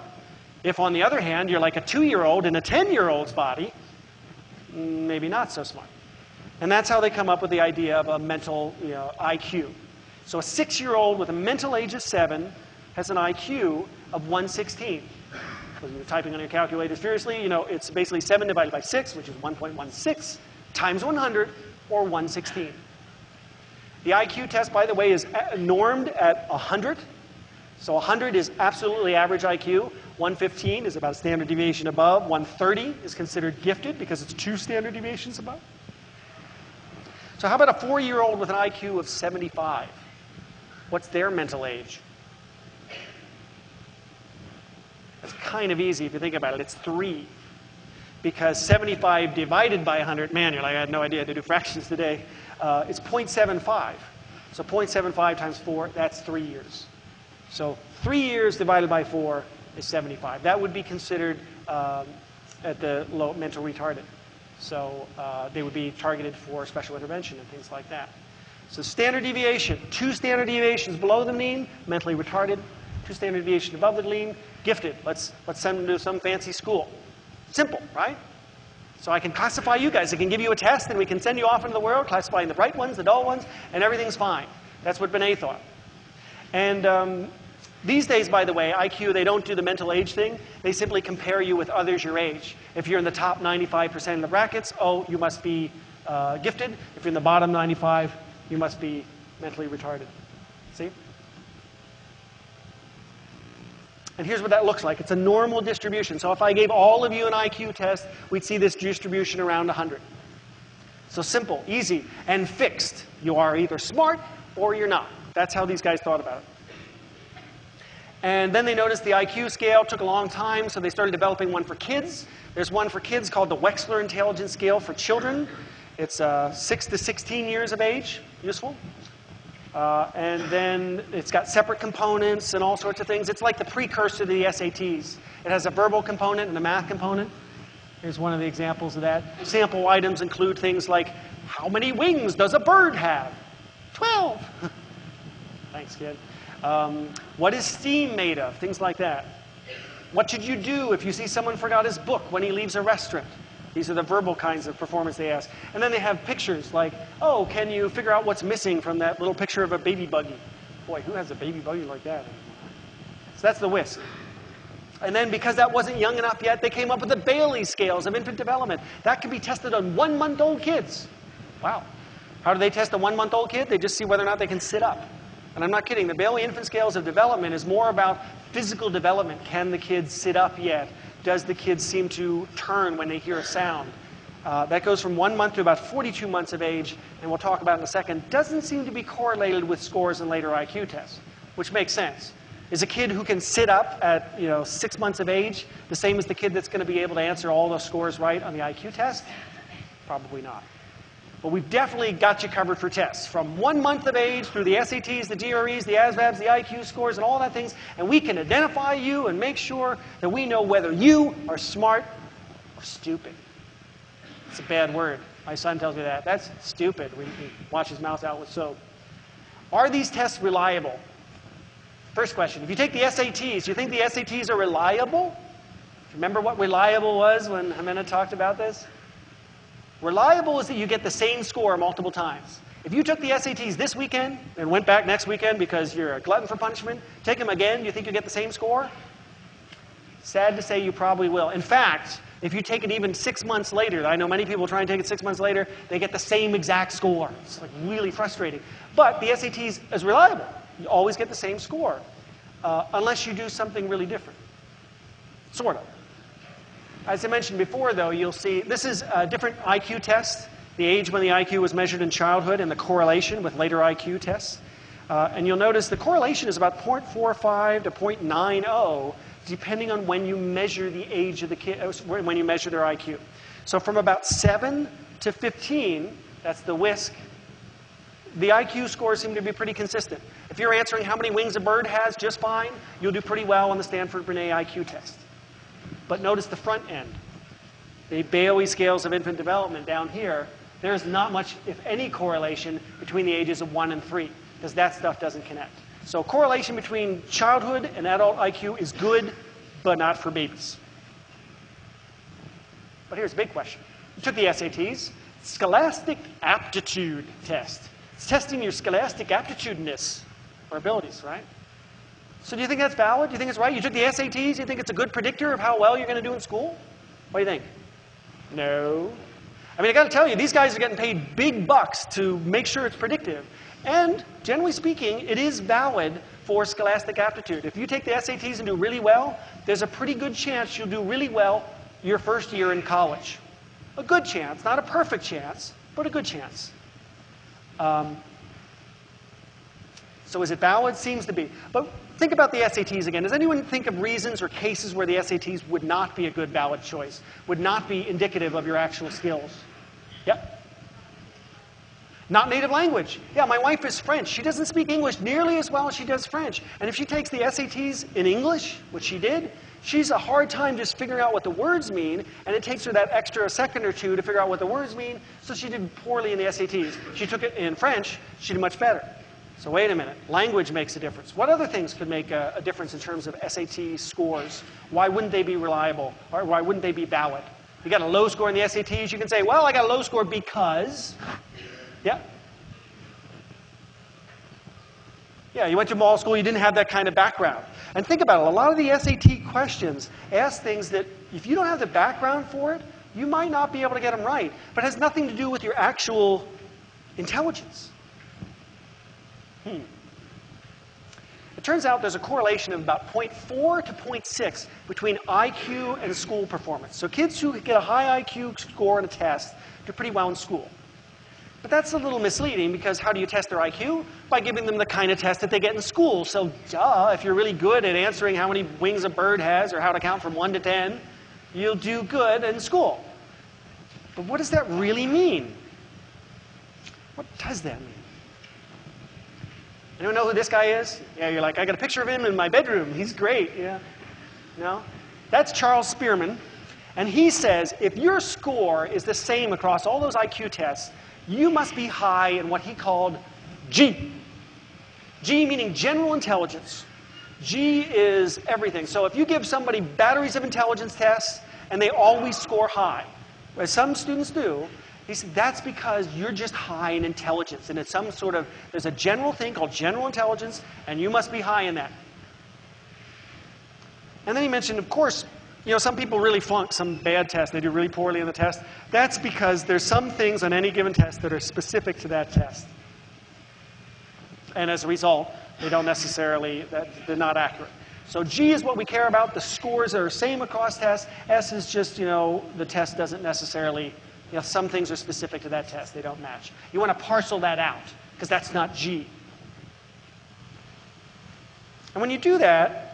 If, on the other hand, you're like a 2-year-old in a 10-year-old's body, maybe not so smart. And that's how they come up with the idea of a mental IQ. So a 6-year-old with a mental age of 7 has an IQ of 116. So you're typing on your calculator furiously, it's basically 7 divided by 6, which is 1.16, times 100, or 116. The IQ test, by the way, is normed at 100. So 100 is absolutely average IQ. 115 is about a standard deviation above. 130 is considered gifted because it's 2 standard deviations above. So how about a 4-year-old with an IQ of 75? What's their mental age? That's kind of easy if you think about it. It's 3. Because 75 divided by 100, man, you're like, I had no idea how to do fractions today. It's 0.75. So 0.75 times 4, that's 3 years. So 3 years divided by 4 is 75. That would be considered at the low mental retarded. So they would be targeted for special intervention and things like that. So standard deviation, 2 standard deviations below the mean, mentally retarded. 2 standard deviations above the mean, gifted. Let's send them to some fancy school. Simple, right? So I can classify you guys. I can give you a test, and we can send you off into the world, classifying the bright ones, the dull ones, and everything's fine. That's what Binet thought. And these days, by the way, IQ, they don't do the mental age thing. They simply compare you with others your age. If you're in the top 95% of the brackets, oh, you must be gifted. If you're in the bottom 95, you must be mentally retarded. See? And here's what that looks like. It's a normal distribution. So if I gave all of you an IQ test, we'd see this distribution around 100. So simple, easy, and fixed. You are either smart or you're not. That's how these guys thought about it. And then they noticed the IQ scale took a long time, so they started developing one for kids. There's one for kids called the Wechsler Intelligence Scale for children. It's 6 to 16 years of age, useful. And then it's got separate components and all sorts of things. It's like the precursor to the SATs. It has a verbal component and a math component. Here's one of the examples of that. Sample items include things like, how many wings does a bird have? 12. Thanks, kid. What is steam made of? Things like that. What should you do if you see someone forgot his book when he leaves a restaurant? These are the verbal kinds of performance they ask. And then they have pictures like, oh, can you figure out what's missing from that little picture of a baby buggy? Boy, who has a baby buggy like that? So that's the WISC. And then because that wasn't young enough yet, they came up with the Bailey scales of infant development. That can be tested on 1-month-old kids. Wow. How do they test a 1-month-old kid? They just see whether or not they can sit up. And I'm not kidding. The Bailey infant scales of development is more about physical development. Can the kid sit up yet? Does the kid seem to turn when they hear a sound? That goes from 1 month to about 42 months of age, and we'll talk about in a second. Doesn't seem to be correlated with scores in later IQ tests, which makes sense. Is a kid who can sit up at 6 months of age the same as the kid that's going to be able to answer all those scores right on the IQ test? Probably not. But we've definitely got you covered for tests from 1 month of age through the SATs, the GREs, the ASVABs, the IQ scores, and all that things, and we can identify you and make sure that we know whether you are smart or stupid. It's a bad word. My son tells me that. That's stupid when he washes his mouth out with soap. Are these tests reliable? First question, if you take the SATs, do you think the SATs are reliable? Remember what reliable was when Jimena talked about this? Reliable is that you get the same score multiple times. If you took the SATs this weekend and went back next weekend because you're a glutton for punishment, take them again, do you think you'll get the same score? Sad to say you probably will. In fact, if you take it even 6 months later, I know many people try and take it 6 months later, they get the same exact score. It's like really frustrating. But the SATs is reliable. You always get the same score, unless you do something really different. Sort of. As I mentioned before, though, you'll see this is a different IQ test, the age when the IQ was measured in childhood and the correlation with later IQ tests. And you'll notice the correlation is about 0.45 to 0.90, depending on when you measure the age of the kid, when you measure their IQ. So from about 7 to 15, that's the WISC, the IQ scores seem to be pretty consistent. If you're answering how many wings a bird has just fine, you'll do pretty well on the Stanford-Binet IQ test. But notice the front end. The Bailey scales of infant development down here, there's not much, if any, correlation between the ages of 1 and 3, because that stuff doesn't connect. So correlation between childhood and adult IQ is good, but not for babies. But here's a big question. You took the SATs, Scholastic Aptitude Test. It's testing your scholastic aptitudeness, or abilities, right? So do you think that's valid? Do you think it's right? You took the SATs, do you think it's a good predictor of how well you're going to do in school? What do you think? No. I mean, I got to tell you, these guys are getting paid big bucks to make sure it's predictive. And generally speaking, it is valid for scholastic aptitude. If you take the SATs and do really well, there's a pretty good chance you'll do really well your first year in college. A good chance, not a perfect chance, but a good chance. So is it valid? Seems to be. But think about the SATs again. Does anyone think of reasons or cases where the SATs would not be a good valid choice, would not be indicative of your actual skills? Yep. Not native language. Yeah, my wife is French. She doesn't speak English nearly as well as she does French. And if she takes the SATs in English, which she did, she's a hard time just figuring out what the words mean, and it takes her that extra second or two to figure out what the words mean, so she did poorly in the SATs. She took it in French, she did much better. So wait a minute, language makes a difference. What other things could make a difference in terms of SAT scores? Why wouldn't they be reliable, or why wouldn't they be valid? You got a low score in the SATs, you can say, well, I got a low score because... Yeah? Yeah, you went to mall school, you didn't have that kind of background. And think about it, a lot of the SAT questions ask things that if you don't have the background for it, you might not be able to get them right. But it has nothing to do with your actual intelligence. It turns out there's a correlation of about 0.4 to 0.6 between IQ and school performance. So kids who get a high IQ score on a test do pretty well in school. But that's a little misleading because how do you test their IQ? By giving them the kind of test that they get in school. So duh, if you're really good at answering how many wings a bird has or how to count from 1 to 10, you'll do good in school. But what does that really mean? What does that mean? Anyone know who this guy is? Yeah, you're like, I got a picture of him in my bedroom. He's great. Yeah. No? That's Charles Spearman. And he says if your score is the same across all those IQ tests, you must be high in what he called G. G meaning general intelligence. G is everything. So if you give somebody batteries of intelligence tests and they always score high, as some students do, he said that's because you're just high in intelligence. And it's some sort of, there's a general thing called general intelligence, and you must be high in that. And then he mentioned, of course, some people really flunk some bad tests. They do really poorly in the test. That's because there's some things on any given test that are specific to that test. And as a result, they don't necessarily, they're not accurate. So G is what we care about. The scores are same across tests. S is just, the test doesn't necessarily, some things are specific to that test. They don't match. You want to parcel that out, because that's not G. And when you do that,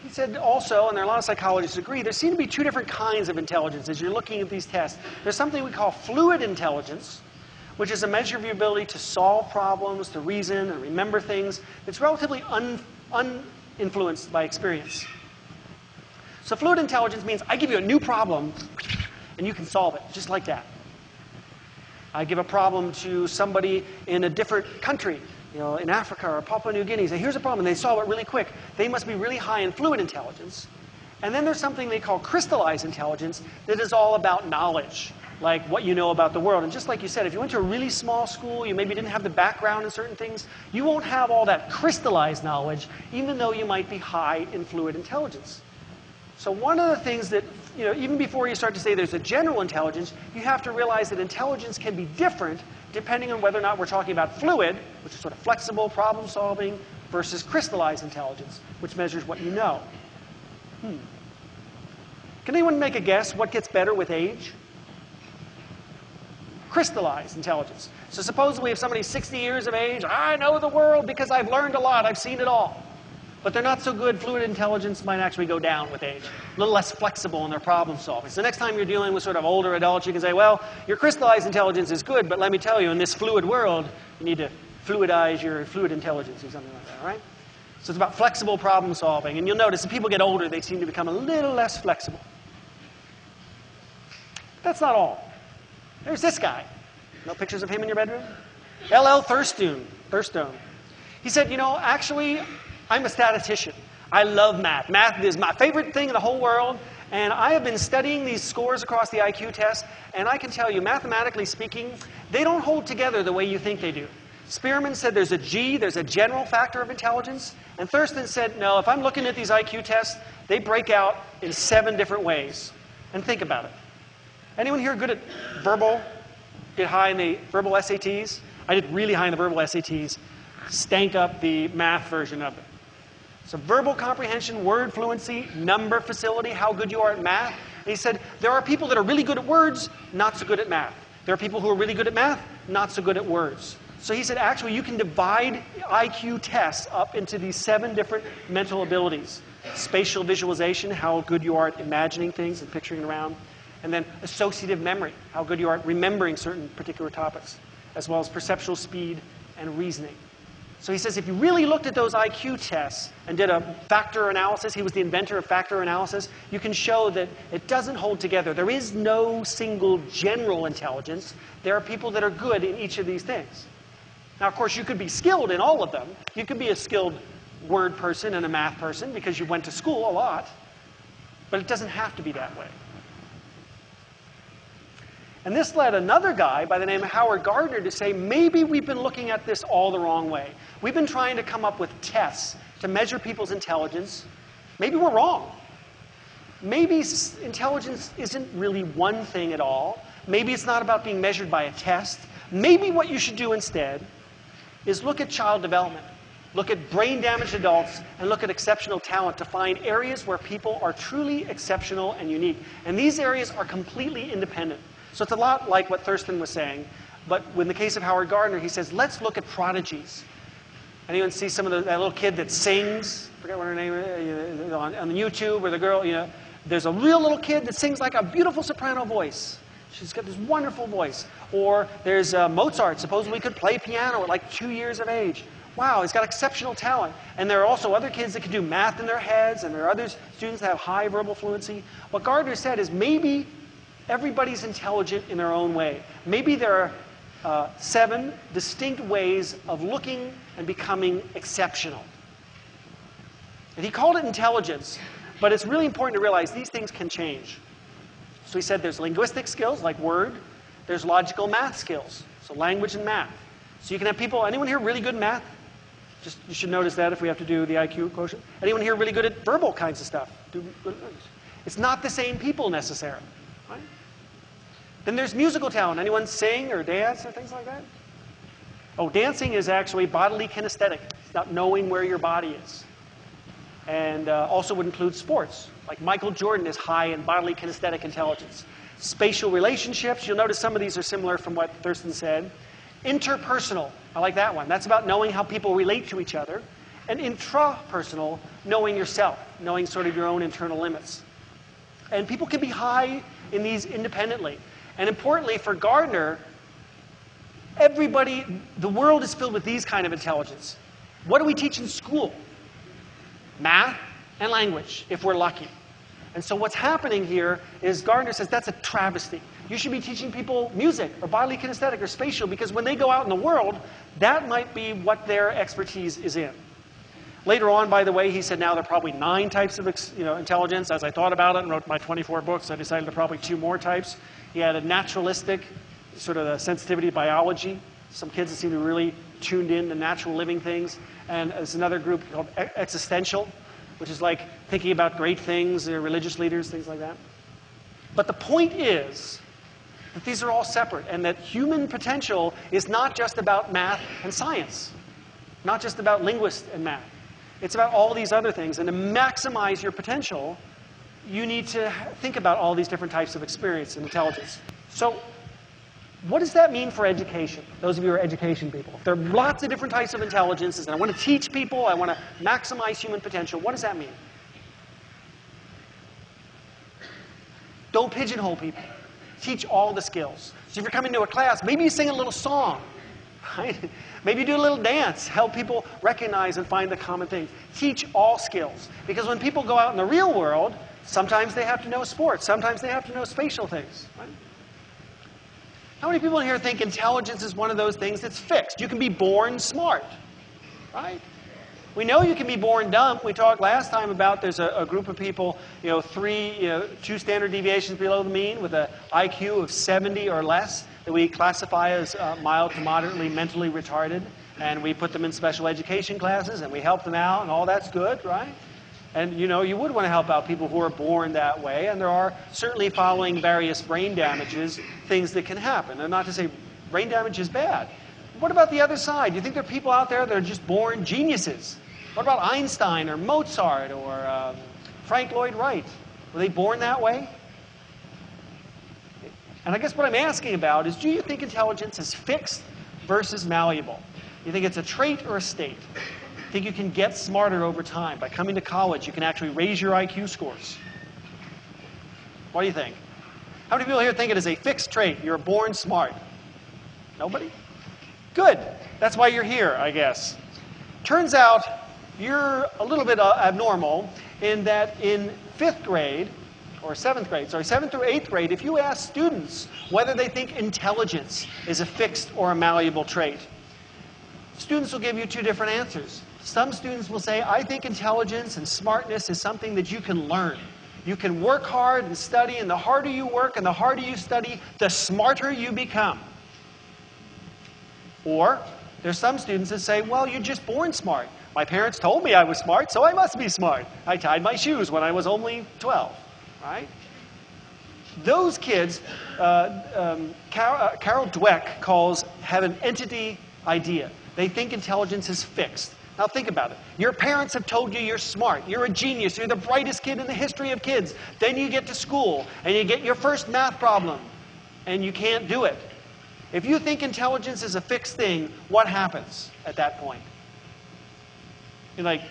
he said also, and there are a lot of psychologists who agree, there seem to be two different kinds of intelligence as you're looking at these tests. There's something we call fluid intelligence, which is a measure of your ability to solve problems, to reason, and remember things. It's relatively uninfluenced by experience. So fluid intelligence means I give you a new problem, and you can solve it, just like that. I give a problem to somebody in a different country, in Africa or Papua New Guinea. Say, here's a problem, and they solve it really quick. They must be really high in fluid intelligence. And then there's something they call crystallized intelligence that is all about knowledge, like what you know about the world. And just like you said, if you went to a really small school, you maybe didn't have the background in certain things, you won't have all that crystallized knowledge, even though you might be high in fluid intelligence. So one of the things that, even before you start to say there's a general intelligence, you have to realize that intelligence can be different depending on whether or not we're talking about fluid, which is sort of flexible problem solving, versus crystallized intelligence, which measures what you know. Can anyone make a guess what gets better with age? Crystallized intelligence. So supposedly if somebody's 60 years of age, I know the world because I've learned a lot, I've seen it all. But they're not so good. Fluid intelligence might actually go down with age. A little less flexible in their problem solving. So next time you're dealing with sort of older adults, you can say, well, your crystallized intelligence is good, but let me tell you, in this fluid world, you need to fluidize your fluid intelligence or something like that, all right? So it's about flexible problem solving. And you'll notice as people get older, they seem to become a little less flexible. That's not all. There's this guy. No pictures of him in your bedroom? L.L. Thurstone. He said, actually, I'm a statistician. I love math. Math is my favorite thing in the whole world. And I have been studying these scores across the IQ test. And I can tell you, mathematically speaking, they don't hold together the way you think they do. Spearman said there's a G, there's a general factor of intelligence. And Thurston said, no, if I'm looking at these IQ tests, they break out in 7 different ways. And think about it. Anyone here good at verbal? Did high in the verbal SATs? I did really high in the verbal SATs. Stank up the math version of it. So verbal comprehension, word fluency, number facility, how good you are at math. And he said, there are people that are really good at words, not so good at math. There are people who are really good at math, not so good at words. So he said, actually, you can divide IQ tests up into these 7 different mental abilities. Spatial visualization, how good you are at imagining things and picturing around. And then associative memory, how good you are at remembering certain particular topics, as well as perceptual speed and reasoning. So he says if you really looked at those IQ tests and did a factor analysis, he was the inventor of factor analysis, you can show that it doesn't hold together. There is no single general intelligence. There are people that are good in each of these things. Now, of course, you could be skilled in all of them. You could be a skilled word person and a math person because you went to school a lot. But it doesn't have to be that way. And this led another guy by the name of Howard Gardner to say, maybe we've been looking at this all the wrong way. We've been trying to come up with tests to measure people's intelligence. Maybe we're wrong. Maybe intelligence isn't really one thing at all. Maybe it's not about being measured by a test. Maybe what you should do instead is look at child development. Look at brain-damaged adults and look at exceptional talent to find areas where people are truly exceptional and unique. And these areas are completely independent. So it's a lot like what Thurston was saying, but in the case of Howard Gardner, he says, let's look at prodigies. Anyone see some of that little kid that sings? I forget what her name is, on YouTube, or the girl, there's a real little kid that sings like a beautiful soprano voice. She's got this wonderful voice. Or there's Mozart, supposedly could play piano at like 2 years of age. Wow, he's got exceptional talent. And there are also other kids that can do math in their heads, and there are other students that have high verbal fluency. What Gardner said is maybe everybody's intelligent in their own way. Maybe there are 7 distinct ways of looking and becoming exceptional. And he called it intelligence, but it's really important to realize these things can change. So he said there's linguistic skills, like word. There's logical math skills, so language and math. So you can have people, anyone here really good at math? Just, you should notice that if we have to do the IQ quotient. Anyone here really good at verbal kinds of stuff? It's not the same people necessarily, right? Then there's musical talent. Anyone sing or dance or things like that? Oh, dancing is actually bodily kinesthetic. It's about knowing where your body is. And also would include sports. Like Michael Jordan is high in bodily kinesthetic intelligence. Spatial relationships, you'll notice some of these are similar from what Thurston said. Interpersonal, I like that one. That's about knowing how people relate to each other. And intrapersonal, knowing yourself, knowing sort of your own internal limits. And people can be high in these independently. And importantly, for Gardner, everybody, the world is filled with these kind of intelligence. What do we teach in school? Math and language, if we're lucky. And so what's happening here is Gardner says that's a travesty. You should be teaching people music or bodily kinesthetic or spatial, because when they go out in the world, that might be what their expertise is in. Later on, by the way, he said now there are probably 9 types of intelligence. As I thought about it and wrote my 24 books, I decided there are probably 2 more types. He had a naturalistic, sort of a sensitivity to biology. Some kids that seem to be really tuned in to natural living things. And there's another group called existential, which is like thinking about great things, religious leaders, things like that. But the point is that these are all separate, and that human potential is not just about math and science, not just about linguists and math. It's about all these other things. And to maximize your potential, you need to think about all these different types of experience and intelligence. So what does that mean for education? Those of you who are education people. There are lots of different types of intelligences, and I want to teach people, I want to maximize human potential. What does that mean? Don't pigeonhole people. Teach all the skills. So if you're coming to a class, maybe you sing a little song, right? Maybe you do a little dance. Help people recognize and find the common thing. Teach all skills. Because when people go out in the real world, sometimes they have to know sports. Sometimes they have to know spatial things, right? How many people in here think intelligence is one of those things that's fixed? You can be born smart, right? We know you can be born dumb. We talked last time about there's a group of people, 2 standard deviations below the mean with an IQ of 70 or less that we classify as mild to moderately mentally retarded. And we put them in special education classes and we help them out, and all that's good, right? And you would want to help out people who are born that way. And there are certainly, following various brain damages, things that can happen. And not to say brain damage is bad. What about the other side? Do you think there are people out there that are just born geniuses? What about Einstein or Mozart or Frank Lloyd Wright? Were they born that way? And I guess what I'm asking about is, do you think intelligence is fixed versus malleable? You think it's a trait or a state? Think you can get smarter over time? By coming to college, you can actually raise your IQ scores. What do you think? How many people here think it is a fixed trait? You're born smart. Nobody? Good. That's why you're here, I guess. Turns out you're a little bit abnormal in that in 5th grade, or 7th grade, sorry, 7th through 8th grade, if you ask students whether they think intelligence is a fixed or a malleable trait, students will give you 2 different answers. Some students will say, I think intelligence and smartness is something that you can learn. You can work hard and study, and the harder you work and the harder you study, the smarter you become. Or there's some students that say, well, you're just born smart. My parents told me I was smart, so I must be smart. I tied my shoes when I was only 12, right? Those kids, Carol Dweck have an entity idea. They think intelligence is fixed. Now think about it. Your parents have told you you're smart, you're a genius, you're the brightest kid in the history of kids. Then you get to school and you get your first math problem and you can't do it. If you think intelligence is a fixed thing, what happens at that point? You're like,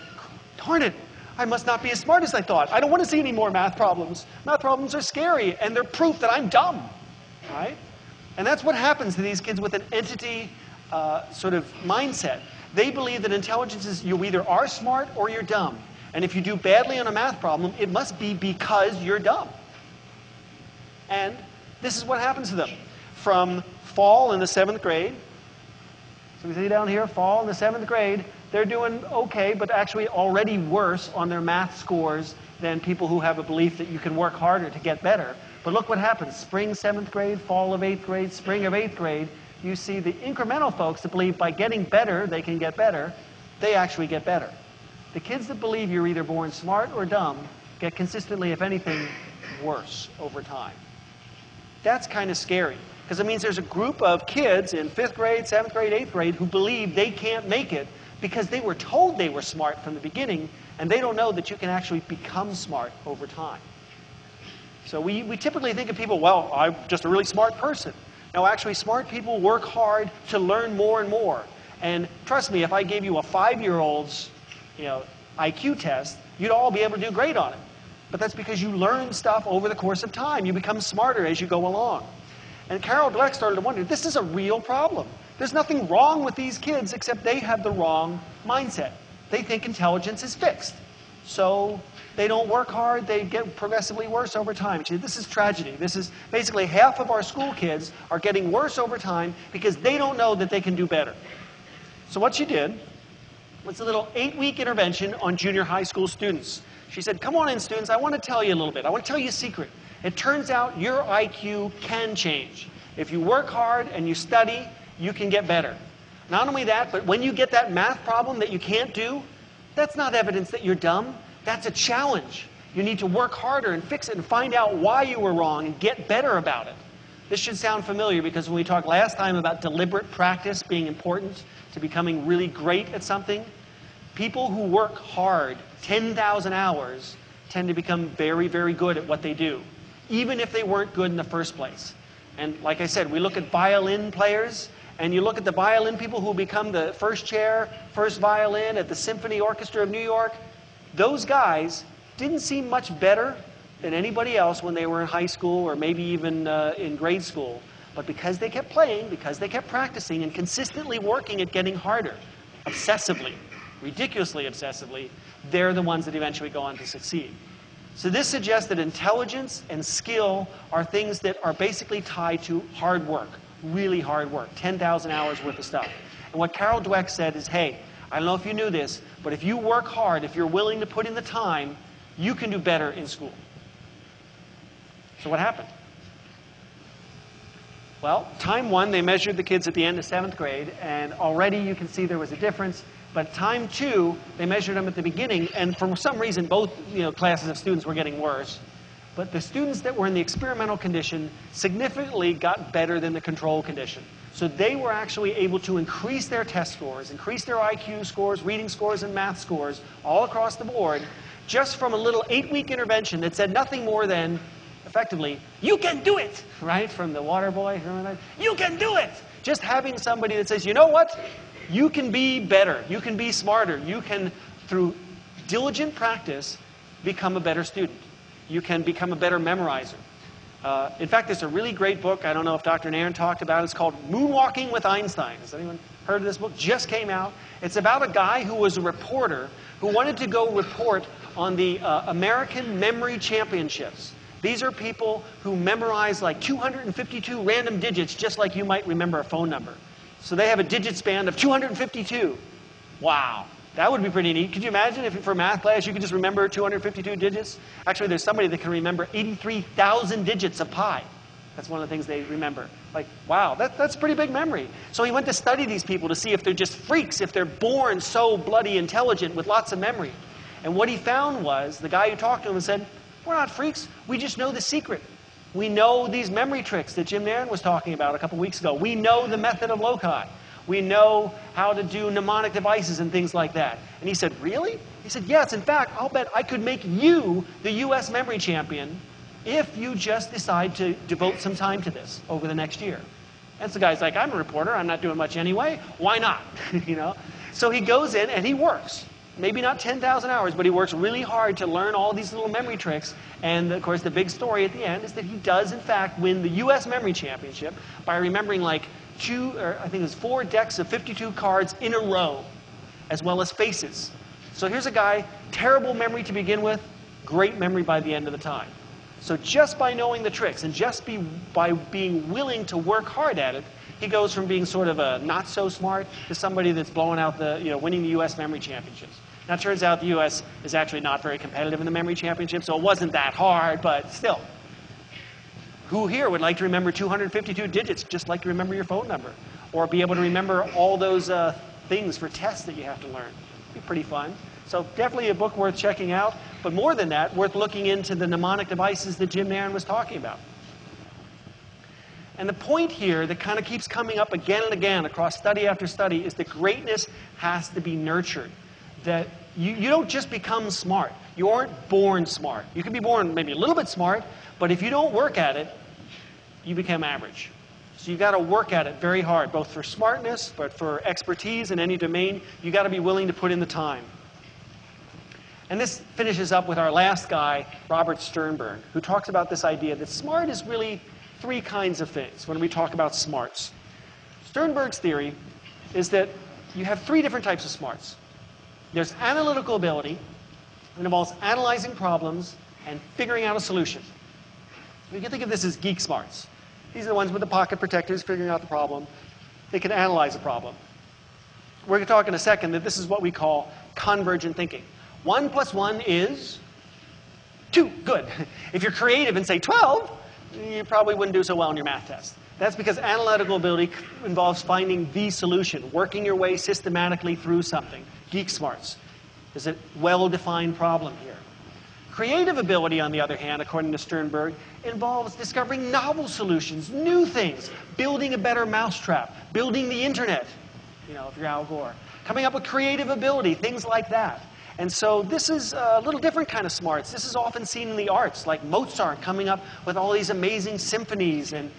darn it, I must not be as smart as I thought. I don't want to see any more math problems. Math problems are scary and they're proof that I'm dumb, right? And that's what happens to these kids with an entity sort of mindset. They believe that intelligence is you either are smart or you're dumb. And if you do badly on a math problem, it must be because you're dumb. And this is what happens to them. From fall in the 7th grade, so we see down here, fall in the 7th grade, they're doing okay, but actually already worse on their math scores than people who have a belief that you can work harder to get better. But look what happens. Spring 7th grade, fall of 8th grade, spring of 8th grade, you see the incremental folks that believe by getting better, they can get better. they actually get better. The kids that believe you're either born smart or dumb get consistently, if anything, worse over time. That's kind of scary, because it means there's a group of kids in 5th grade, 7th grade, 8th grade who believe they can't make it because they were told they were smart from the beginning, and they don't know that you can actually become smart over time. So we typically think of people, well, I'm just a really smart person. No, actually, smart people work hard to learn more and more. And trust me, if I gave you a 5-year-old's IQ test, you'd all be able to do great on it. But that's because you learn stuff over the course of time. You become smarter as you go along. And Carol Dweck started to wonder, this is a real problem. There's nothing wrong with these kids except they have the wrong mindset. They think intelligence is fixed. So they don't work hard, they get progressively worse over time. This is tragedy. This is basically half of our school kids are getting worse over time because they don't know that they can do better. So what she did was a little 8-week intervention on junior high school students. She said, come on in, students, I want to tell you a little bit. I want to tell you a secret. It turns out your IQ can change. If you work hard and you study, you can get better. Not only that, but when you get that math problem that you can't do, that's not evidence that you're dumb. That's a challenge. You need to work harder and fix it and find out why you were wrong and get better about it. This should sound familiar because when we talked last time about deliberate practice being important to becoming really great at something, people who work hard 10,000 hours tend to become very, very good at what they do, even if they weren't good in the first place. And like I said, we look at violin players, and you look at the violin people who become the first chair, first violin at the Symphony Orchestra of New York. Those guys didn't seem much better than anybody else when they were in high school or maybe even in grade school. But because they kept playing, because they kept practicing and consistently working at getting harder, obsessively, ridiculously obsessively, they're the ones that eventually go on to succeed. So this suggests that intelligence and skill are things that are basically tied to hard work, really hard work, 10,000 hours worth of stuff. And what Carol Dweck said is, hey, I don't know if you knew this, but if you work hard, if you're willing to put in the time, you can do better in school. So what happened? Well, time 1, they measured the kids at the end of 7th grade, and already you can see there was a difference. But time 2, they measured them at the beginning, and for some reason, both classes of students were getting worse. But the students that were in the experimental condition significantly got better than the control condition. So they were actually able to increase their test scores, increase their IQ scores, reading scores, and math scores all across the board, just from a little 8-week intervention that said nothing more than, effectively, you can do it, right? From the water boy, remember that? You can do it! Just having somebody that says, you know what? You can be better. You can be smarter. You can, through diligent practice, become a better student. You can become a better memorizer. In fact, there's a really great book. I don't know if Dr. Nairn talked about it. It's called Moonwalking with Einstein. Has anyone heard of this book? Just came out. It's about a guy who was a reporter who wanted to go report on the American Memory Championships. These are people who memorize like 252 random digits, just like you might remember a phone number. So they have a digit span of 252. Wow. That would be pretty neat. Could you imagine if for math class you could just remember 252 digits? Actually, there's somebody that can remember 83,000 digits of pi. That's one of the things they remember. Like, wow, that's pretty big memory. So he went to study these people to see if they're just freaks, if they're born so bloody intelligent with lots of memory. And what he found was, the guy who talked to him and said, we're not freaks, we just know the secret. We know these memory tricks that Jim Nairn was talking about a couple weeks ago. We know the method of loci. We know how to do mnemonic devices and things like that. And he said, really? He said, yes, in fact, I'll bet I could make you the US memory champion if you just decide to devote some time to this over the next year. And so the guy's like, I'm a reporter, I'm not doing much anyway, why not? So he goes in and he works. Maybe not 10,000 hours, but he works really hard to learn all these little memory tricks. And of course, the big story at the end is that he does, in fact, win the US memory championship by remembering like 4 decks of 52 cards in a row, as well as faces. So here's a guy, terrible memory to begin with, great memory by the end of the time. So just by knowing the tricks and just by being willing to work hard at it, he goes from being sort of a not so smart to somebody that's blowing out winning the US memory championships. Now it turns out the US is actually not very competitive in the memory championship, so it wasn't that hard, but still. Who here would like to remember 252 digits just like you remember your phone number? Or be able to remember all those things for tests that you have to learn. It'd be pretty fun. So definitely a book worth checking out, but more than that, worth looking into the mnemonic devices that Jim Nairn was talking about. And the point here that kind of keeps coming up again and again across study after study is that greatness has to be nurtured. That you don't just become smart. You aren't born smart. You can be born maybe a little bit smart, but if you don't work at it, you become average. So you got to work at it very hard, both for smartness, but for expertise in any domain. You got to be willing to put in the time. And this finishes up with our last guy, Robert Sternberg, who talks about this idea that smart is really three kinds of things when we talk about smarts. Sternberg's theory is that you have three different types of smarts. There's analytical ability. It involves analyzing problems and figuring out a solution. You can think of this as geek smarts. These are the ones with the pocket protectors figuring out the problem. They can analyze a problem. We're going to talk in a second that this is what we call convergent thinking. 1 + 1 is 2. Good. If you're creative and say 12, you probably wouldn't do so well in your math test. That's because analytical ability involves finding the solution, working your way systematically through something. Geek smarts. There's a well-defined problem here. Creative ability, on the other hand, according to Sternberg, involves discovering novel solutions, new things, building a better mousetrap, building the internet, if you're Al Gore, coming up with creative ability, things like that. And so this is a little different kind of smarts. This is often seen in the arts, like Mozart coming up with all these amazing symphonies and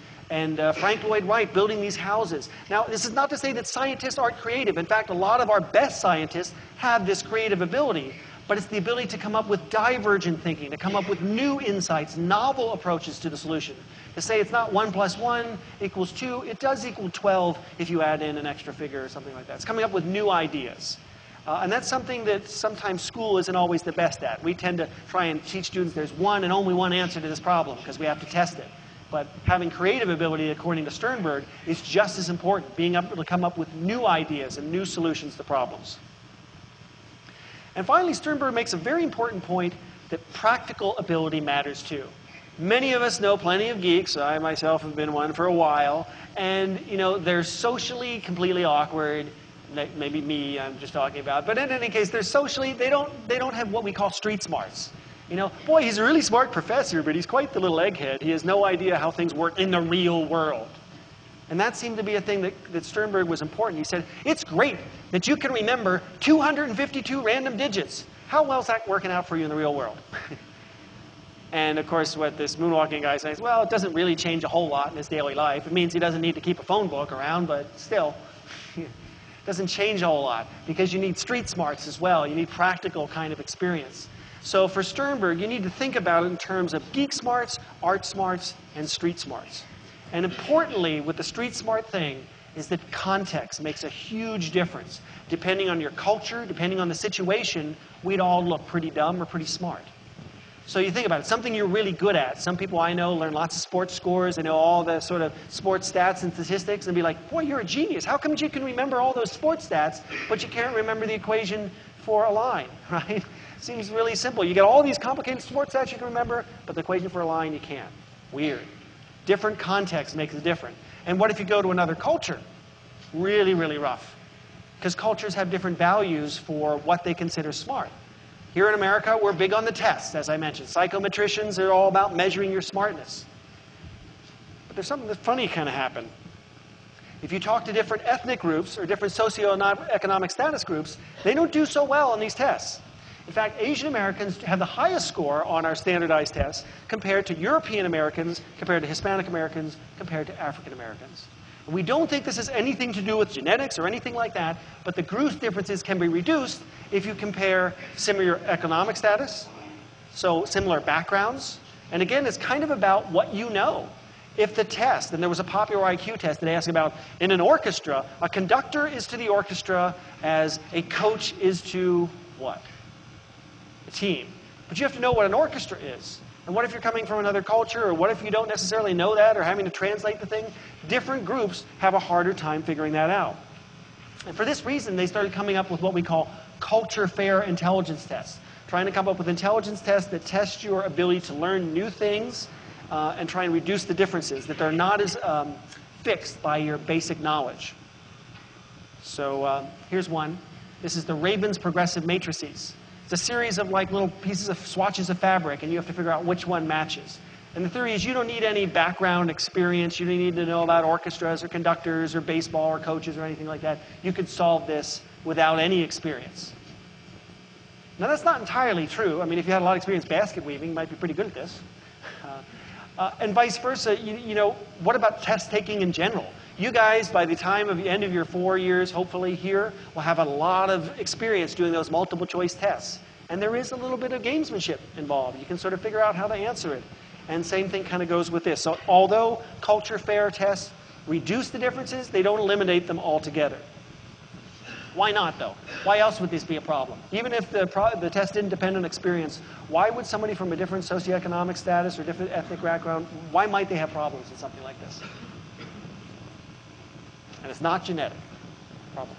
Frank Lloyd Wright building these houses. Now, this is not to say that scientists aren't creative. In fact, a lot of our best scientists have this creative ability, but it's the ability to come up with divergent thinking, to come up with new insights, novel approaches to the solution. To say it's not 1 + 1 = 2, it does equal 12 if you add in an extra figure or something like that. It's coming up with new ideas. And that's something that sometimes school isn't always the best at. We tend to try and teach students there's one and only one answer to this problem because we have to test it. But having creative ability, according to Sternberg, is just as important, being able to come up with new ideas and new solutions to problems. And finally, Sternberg makes a very important point that practical ability matters too. Many of us know plenty of geeks. I myself have been one for a while. And they're socially completely awkward. Maybe me, I'm just talking about. But in any case, they're socially, they don't have what we call street smarts. Boy, he's a really smart professor, but he's quite the little egghead. He has no idea how things work in the real world. And that seemed to be a thing that Sternberg was important. He said, it's great that you can remember 252 random digits. How well is that working out for you in the real world? And of course, what this moonwalking guy says, well, it doesn't really change a whole lot in his daily life. It means he doesn't need to keep a phone book around, but still. Doesn't change a whole lot because you need street smarts as well. You need practical kind of experience. So for Sternberg, you need to think about it in terms of geek smarts, art smarts, and street smarts. And importantly, with the street smart thing, is that context makes a huge difference. Depending on your culture, depending on the situation, we'd all look pretty dumb or pretty smart. So you think about it, something you're really good at. Some people I know learn lots of sports scores, they know all the sort of sports stats and statistics, and be like, boy, you're a genius. How come you can remember all those sports stats, but you can't remember the equation for a line, right? Seems really simple. You get all these complicated sports stats you can remember, but the equation for a line you can't. Weird. Different context makes it different. And what if you go to another culture? Really, really rough. Because cultures have different values for what they consider smart. Here in America, we're big on the tests, as I mentioned. Psychometricians are all about measuring your smartness. But there's something that's funny kind of happened. If you talk to different ethnic groups or different socioeconomic status groups, they don't do so well on these tests. In fact, Asian Americans have the highest score on our standardized tests compared to European Americans, compared to Hispanic Americans, compared to African Americans. We don't think this has anything to do with genetics or anything like that, but the group differences can be reduced if you compare similar economic status, so similar backgrounds. And again, it's kind of about what you know. If the test, and there was a popular IQ test that asked about, in an orchestra, a conductor is to the orchestra as a coach is to what? A team. But you have to know what an orchestra is. And what if you're coming from another culture, or what if you don't necessarily know that, or having to translate the thing? Different groups have a harder time figuring that out. And for this reason, they started coming up with what we call culture-fair intelligence tests, trying to come up with intelligence tests that test your ability to learn new things and try and reduce the differences, that they're not as fixed by your basic knowledge. So here's one. This is the Raven's progressive matrices. It's a series of like little pieces of swatches of fabric, and you have to figure out which one matches. And the theory is you don't need any background experience. You don't need to know about orchestras or conductors or baseball or coaches or anything like that. You could solve this without any experience. Now, that's not entirely true. I mean, if you had a lot of experience basket weaving, you might be pretty good at this. And vice versa, you know, what about test taking in general? You guys, by the time of the end of your 4 years, hopefully here, will have a lot of experience doing those multiple choice tests. And there is a little bit of gamesmanship involved. You can sort of figure out how to answer it. And same thing kind of goes with this. So although culture fair tests reduce the differences, they don't eliminate them altogether. Why not, though? Why else would this be a problem? Even if the test didn't depend on experience, why would somebody from a different socioeconomic status or different ethnic background, why might they have problems with something like this? And it's not genetic. Problem.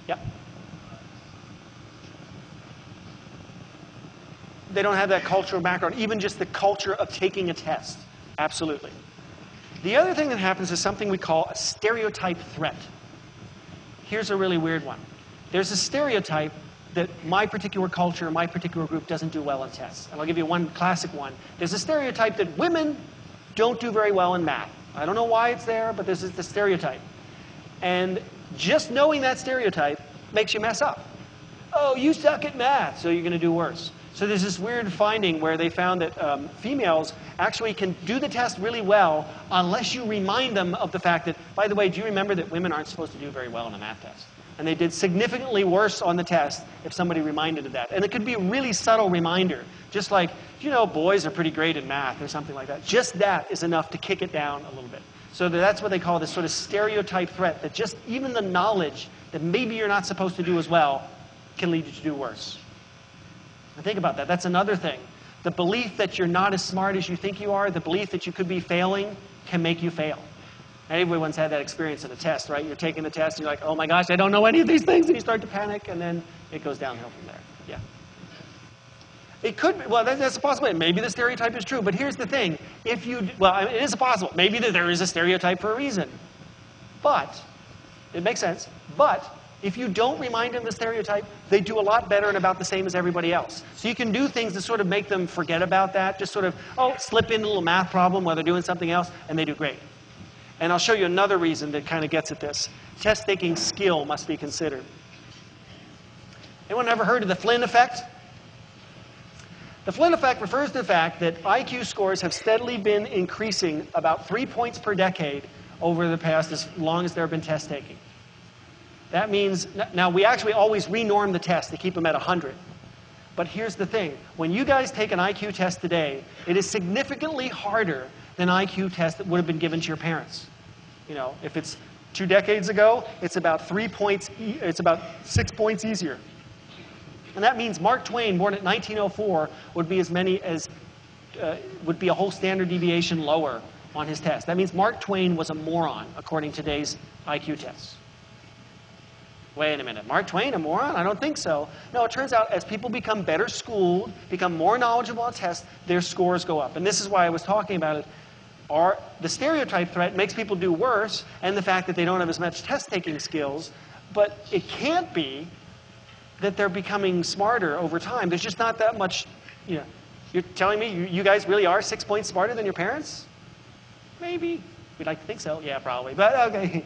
Yeah? They don't have that cultural background, even just the culture of taking a test. Absolutely. The other thing that happens is something we call a stereotype threat. Here's a really weird one. There's a stereotype that my particular culture, my particular group doesn't do well in tests. And I'll give you one classic one. There's a stereotype that women don't do very well in math. I don't know why it's there, but this is the stereotype. And just knowing that stereotype makes you mess up. Oh, you suck at math, so you're going to do worse. So there's this weird finding where they found that females actually can do the test really well unless you remind them of the fact that, by the way, do you remember that women aren't supposed to do very well in a math test? And they did significantly worse on the test if somebody reminded of that. And it could be a really subtle reminder, just like, you know, boys are pretty great at math or something like that. Just that is enough to kick it down a little bit. So that's what they call this sort of stereotype threat, that just even the knowledge that maybe you're not supposed to do as well can lead you to do worse. And think about that. That's another thing. The belief that you're not as smart as you think you are, the belief that you could be failing, can make you fail. Everyone's had that experience in a test, right? You're taking the test, and you're like, oh my gosh, I don't know any of these things, and you start to panic, and then it goes downhill from there. Yeah. It could be, well, that's a possibility. Maybe the stereotype is true, but here's the thing. If you, well, it is possible. Maybe there is a stereotype for a reason. But, it makes sense, but if you don't remind them the stereotype, they do a lot better and about the same as everybody else. So you can do things to sort of make them forget about that, just sort of, oh, slip in a little math problem while they're doing something else, and they do great. And I'll show you another reason that kind of gets at this. Test-taking skill must be considered. Anyone ever heard of the Flynn effect? The Flynn effect refers to the fact that IQ scores have steadily been increasing about 3 points per decade over the past as long as there have been test-taking. That means, now we actually always renorm the test to keep them at 100. But here's the thing. When you guys take an IQ test today, it is significantly harder than an IQ test that would have been given to your parents. You know, if it's 2 decades ago, it's about 3 points, it's about 6 points easier. And that means Mark Twain, born at 1904, would be as many as, would be a whole standard deviation lower on his test. That means Mark Twain was a moron, according to today's IQ tests. Wait a minute, Mark Twain, a moron? I don't think so. No, it turns out as people become better schooled, become more knowledgeable on tests, their scores go up. And this is why I was talking about it. The stereotype threat makes people do worse, and the fact that they don't have as much test-taking skills. But it can't be that they're becoming smarter over time. There's just not that much, you know. You're telling me you guys really are 6 points smarter than your parents? Maybe. We'd like to think so. Yeah, probably. But okay.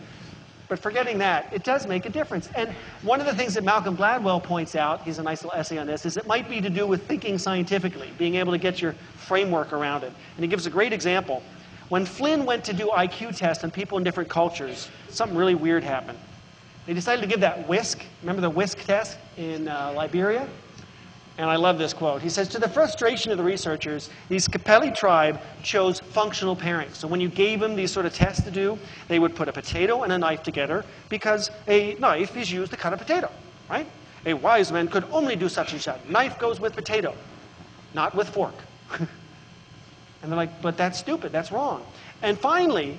But forgetting that, it does make a difference. And one of the things that Malcolm Gladwell points out, he's a nice little essay on this, is it might be to do with thinking scientifically, being able to get your framework around it. And he gives a great example. When Flynn went to do IQ tests on people in different cultures, something really weird happened. They decided to give that whisk. Remember the whisk test in Liberia? And I love this quote. He says, to the frustration of the researchers, the Skapelli tribe chose functional pairing. So when you gave them these sort of tests to do, they would put a potato and a knife together because a knife is used to cut a potato, right? A wise man could only do such and such. Knife goes with potato, not with fork. And they're like, but that's stupid, that's wrong. And finally,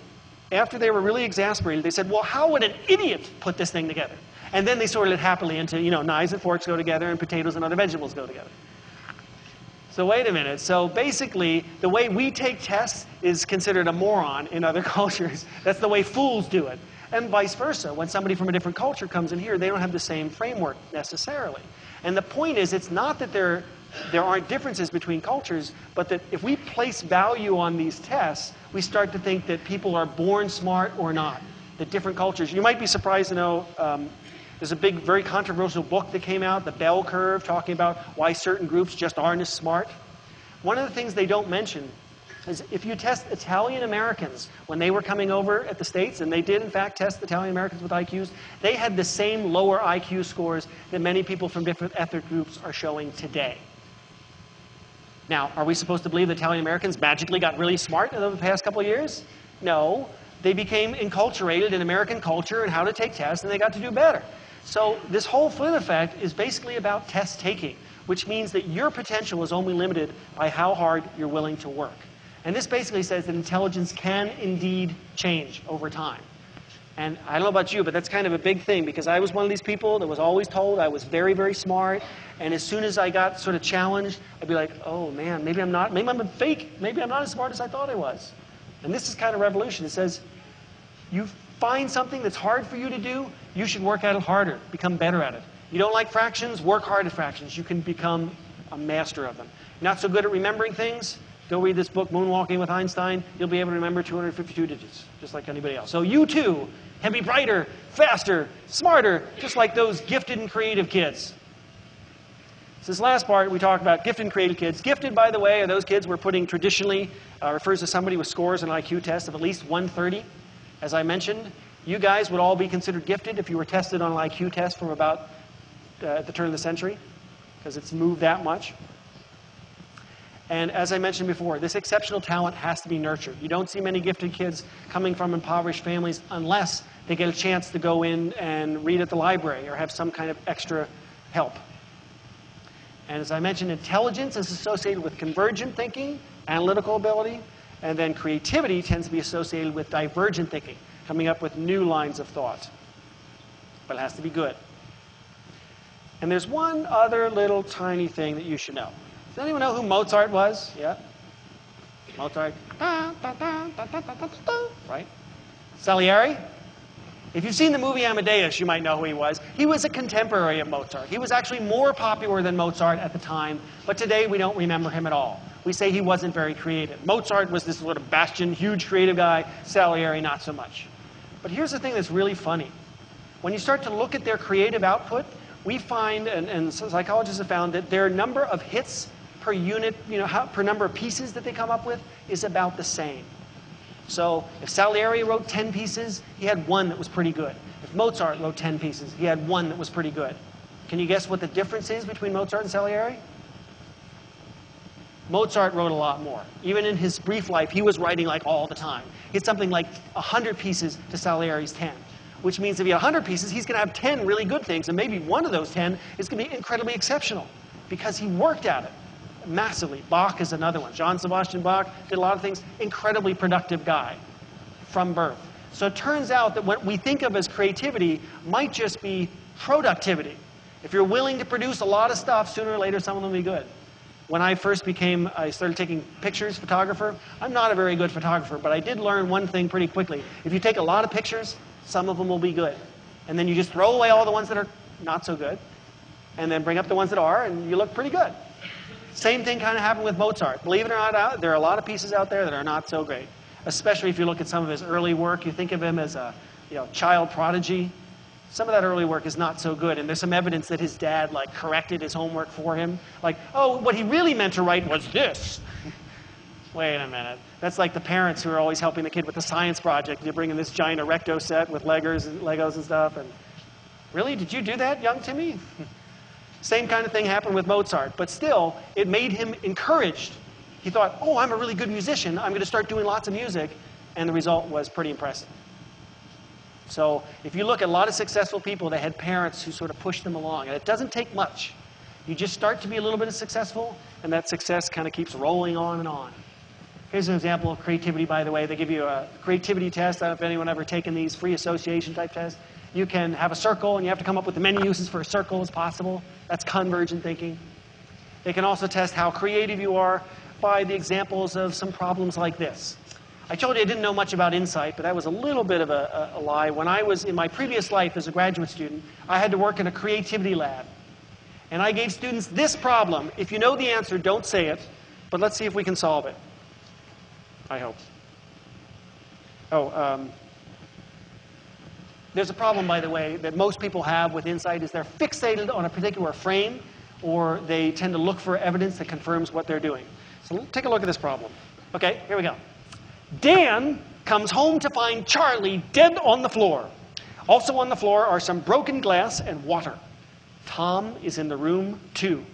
after they were really exasperated, they said, well, how would an idiot put this thing together? And then they sorted it happily into, you know, knives and forks go together and potatoes and other vegetables go together. So wait a minute. So basically, the way we take tests is considered a moron in other cultures. That's the way fools do it. And vice versa. When somebody from a different culture comes in here, they don't have the same framework necessarily. And the point is, it's not that there aren't differences between cultures, but that if we place value on these tests, we start to think that people are born smart or not. That different cultures, you might be surprised to know, there's a big, very controversial book that came out, The Bell Curve, talking about why certain groups just aren't as smart. One of the things they don't mention is if you test Italian Americans when they were coming over at the States, and they did in fact test Italian Americans with IQs, they had the same lower IQ scores that many people from different ethnic groups are showing today. Now, are we supposed to believe that Italian Americans magically got really smart in the past couple of years? No. They became enculturated in American culture and how to take tests, and they got to do better. So this whole Flynn effect is basically about test taking, which means that your potential is only limited by how hard you're willing to work. And this basically says that intelligence can indeed change over time. And I don't know about you, but that's kind of a big thing, because I was one of these people that was always told I was very, very smart. And as soon as I got sort of challenged, I'd be like, oh man, maybe I'm not, maybe I'm a fake, maybe I'm not as smart as I thought I was. And this is kind of revolution. It says, you find something that's hard for you to do, you should work at it harder, become better at it. You don't like fractions, work hard at fractions. You can become a master of them. You're not so good at remembering things, go read this book, Moonwalking with Einstein. You'll be able to remember 252 digits, just like anybody else. So you too can be brighter, faster, smarter, just like those gifted and creative kids. So this last part, we talk about gifted and creative kids. Gifted, by the way, are those kids we're putting traditionally, refers to somebody with scores on an IQ test of at least 130. As I mentioned, you guys would all be considered gifted if you were tested on an IQ test from about the turn of the century, because it's moved that much. And as I mentioned before, this exceptional talent has to be nurtured. You don't see many gifted kids coming from impoverished families unless they get a chance to go in and read at the library or have some kind of extra help. And as I mentioned, intelligence is associated with convergent thinking, analytical ability, and then creativity tends to be associated with divergent thinking, coming up with new lines of thought. But it has to be good. And there's one other little tiny thing that you should know. Does anyone know who Mozart was? Yeah? Mozart. Right? Salieri? If you've seen the movie Amadeus, you might know who he was. He was a contemporary of Mozart. He was actually more popular than Mozart at the time, but today we don't remember him at all. We say he wasn't very creative. Mozart was this sort of bastion, huge creative guy. Salieri, not so much. But here's the thing that's really funny. When you start to look at their creative output, we find, and psychologists have found, that their number of hits per unit, per number of pieces that they come up with is about the same. So if Salieri wrote 10 pieces, he had one that was pretty good. If Mozart wrote 10 pieces, he had one that was pretty good. Can you guess what the difference is between Mozart and Salieri? Mozart wrote a lot more. Even in his brief life, he was writing like all the time. He had something like 100 pieces to Salieri's 10. Which means if he had 100 pieces, he's going to have 10 really good things, and maybe one of those 10 is going to be incredibly exceptional because he worked at it massively. Bach is another one. Johann Sebastian Bach did a lot of things. Incredibly productive guy from birth. So it turns out that what we think of as creativity might just be productivity. If you're willing to produce a lot of stuff, sooner or later someone will be good. When I first I started taking pictures, photographer, I'm not a very good photographer, but I did learn one thing pretty quickly. If you take a lot of pictures, some of them will be good. And then you just throw away all the ones that are not so good, and then bring up the ones that are, and you look pretty good. Same thing kind of happened with Mozart. Believe it or not, there are a lot of pieces out there that are not so great. Especially if you look at some of his early work, you think of him as a child prodigy. Some of that early work is not so good, and there's some evidence that his dad corrected his homework for him. Like, oh, what he really meant to write was this. Wait a minute. That's like the parents who are always helping the kid with the science project. You bring in this giant Erecto set with Legos and stuff. And really, did you do that, young Timmy? Same kind of thing happened with Mozart, but still, it made him encouraged. He thought, oh, I'm a really good musician. I'm going to start doing lots of music. And the result was pretty impressive. So if you look at a lot of successful people, they had parents who sort of pushed them along. And it doesn't take much. You just start to be a little bit successful, and that success kind of keeps rolling on and on. Here's an example of creativity, by the way. They give you a creativity test. I don't know if anyone ever taken these free association type tests. You can have a circle, and you have to come up with as many uses for a circle as possible. That's convergent thinking. They can also test how creative you are by the examples of some problems like this. I told you I didn't know much about insight, but that was a little bit of a lie. When I was in my previous life as a graduate student, I had to work in a creativity lab. And I gave students this problem. If you know the answer, don't say it, but let's see if we can solve it. I hope. There's a problem, by the way, that most people have with insight is they're fixated on a particular frame, or they tend to look for evidence that confirms what they're doing. So take a look at this problem. Okay, here we go. Dan comes home to find Charlie dead on the floor. Also on the floor are some broken glass and water. Tom is in the room too.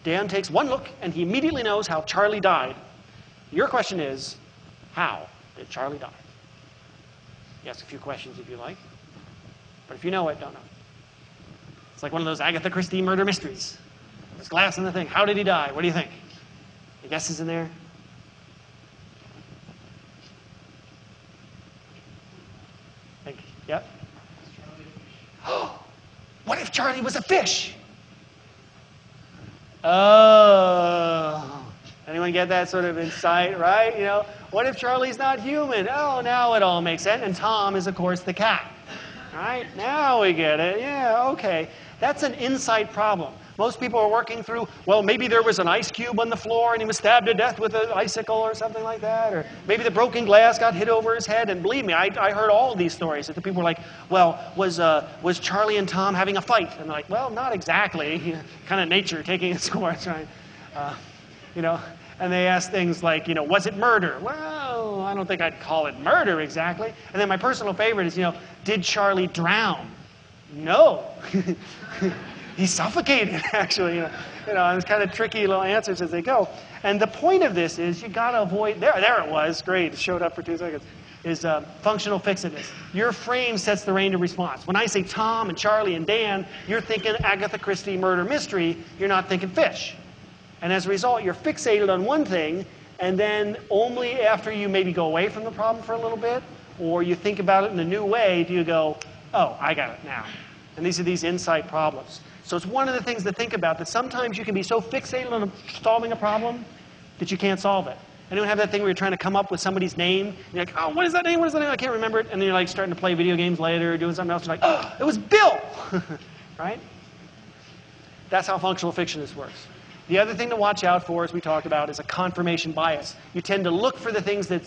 Dan takes one look and he immediately knows how Charlie died. Your question is, how did Charlie die? You ask a few questions if you like, but if you know it, don't know. It's like one of those Agatha Christie murder mysteries. There's glass in the thing. How did he die? What do you think? Any guesses in there? Yep. What if Charlie was a fish? Oh. Anyone get that sort of insight, right? You know, what if Charlie's not human? Oh, now it all makes sense. And Tom is, of course, the cat. Right? Now we get it. Yeah, okay. That's an insight problem. Most people are working through, well, maybe there was an ice cube on the floor and he was stabbed to death with an icicle or something like that. Or maybe the broken glass got hit over his head. And believe me, I heard all of these stories that the people were like, well, was Charlie and Tom having a fight? And they're like, well, not exactly. Kind of nature taking its course, right? You know, and they ask things like, you know, was it murder? Well, I don't think I'd call it murder exactly. And then my personal favorite is, you know, did Charlie drown? No. He suffocated, actually. You know, and it's kind of tricky little answers as they go. And the point of this is you got to avoid, there it was, great, it showed up for 2 seconds, is functional fixedness. Your frame sets the range of response. When I say Tom and Charlie and Dan, you're thinking Agatha Christie murder mystery, you're not thinking fish. And as a result, you're fixated on one thing, and then only after you maybe go away from the problem for a little bit, or you think about it in a new way, do you go, oh, I got it now. And these are these insight problems. So it's one of the things to think about, that sometimes you can be so fixated on solving a problem that you can't solve it. Anyone have that thing where you're trying to come up with somebody's name? And you're like, oh, what is that name? What is that name? I can't remember it. And then you're like starting to play video games later, or doing something else. You're like, oh, it was Bill. Right? That's how functional fictionist works. The other thing to watch out for, as we talked about, is a confirmation bias. You tend to look for the things that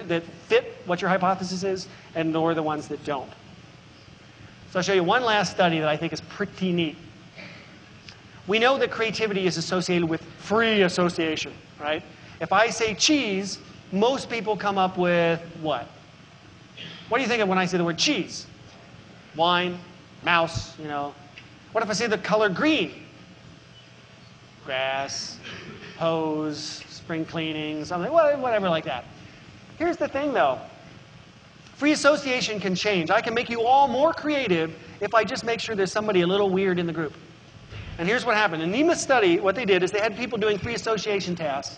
that fit what your hypothesis is, and ignore the ones that don't. So I'll show you one last study that I think is pretty neat. We know that creativity is associated with free association, right? If I say cheese, most people come up with what? What do you think of when I say the word cheese? Wine, mouse, you know. What if I say the color green? Grass, hose, spring cleaning, something, whatever like that. Here's the thing, though. Free association can change. I can make you all more creative if I just make sure there's somebody a little weird in the group. And here's what happened. In Nima's study, what they did is they had people doing free association tasks.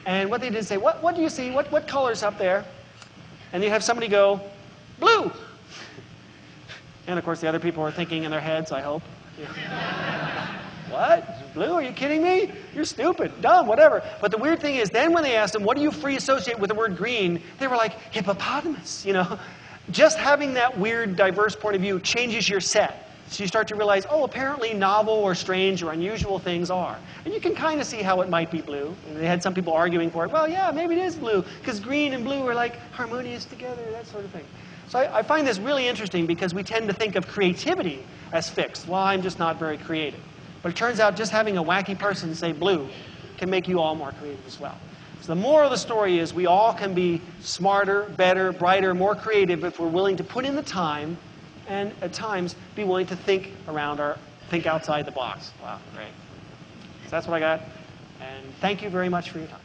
And what they did is say, what do you see? What color's up there? And you have somebody go, blue. And of course, the other people are thinking in their heads, I hope. What? Blue? Are you kidding me? You're stupid, dumb, whatever. But the weird thing is, then when they asked them, what do you free associate with the word green? They were like, hippopotamus, you know. Just having that weird, diverse point of view changes your set. So you start to realize, oh, apparently novel or strange or unusual things are. And you can kind of see how it might be blue. And they had some people arguing for it. Well, yeah, maybe it is blue, because green and blue are like harmonious together, that sort of thing. So I find this really interesting because we tend to think of creativity as fixed. Well, I'm just not very creative. But it turns out just having a wacky person say blue can make you all more creative as well. So the moral of the story is we all can be smarter, better, brighter, more creative if we're willing to put in the time and at times be willing to think outside the box. Wow, great. So that's what I got. And thank you very much for your time.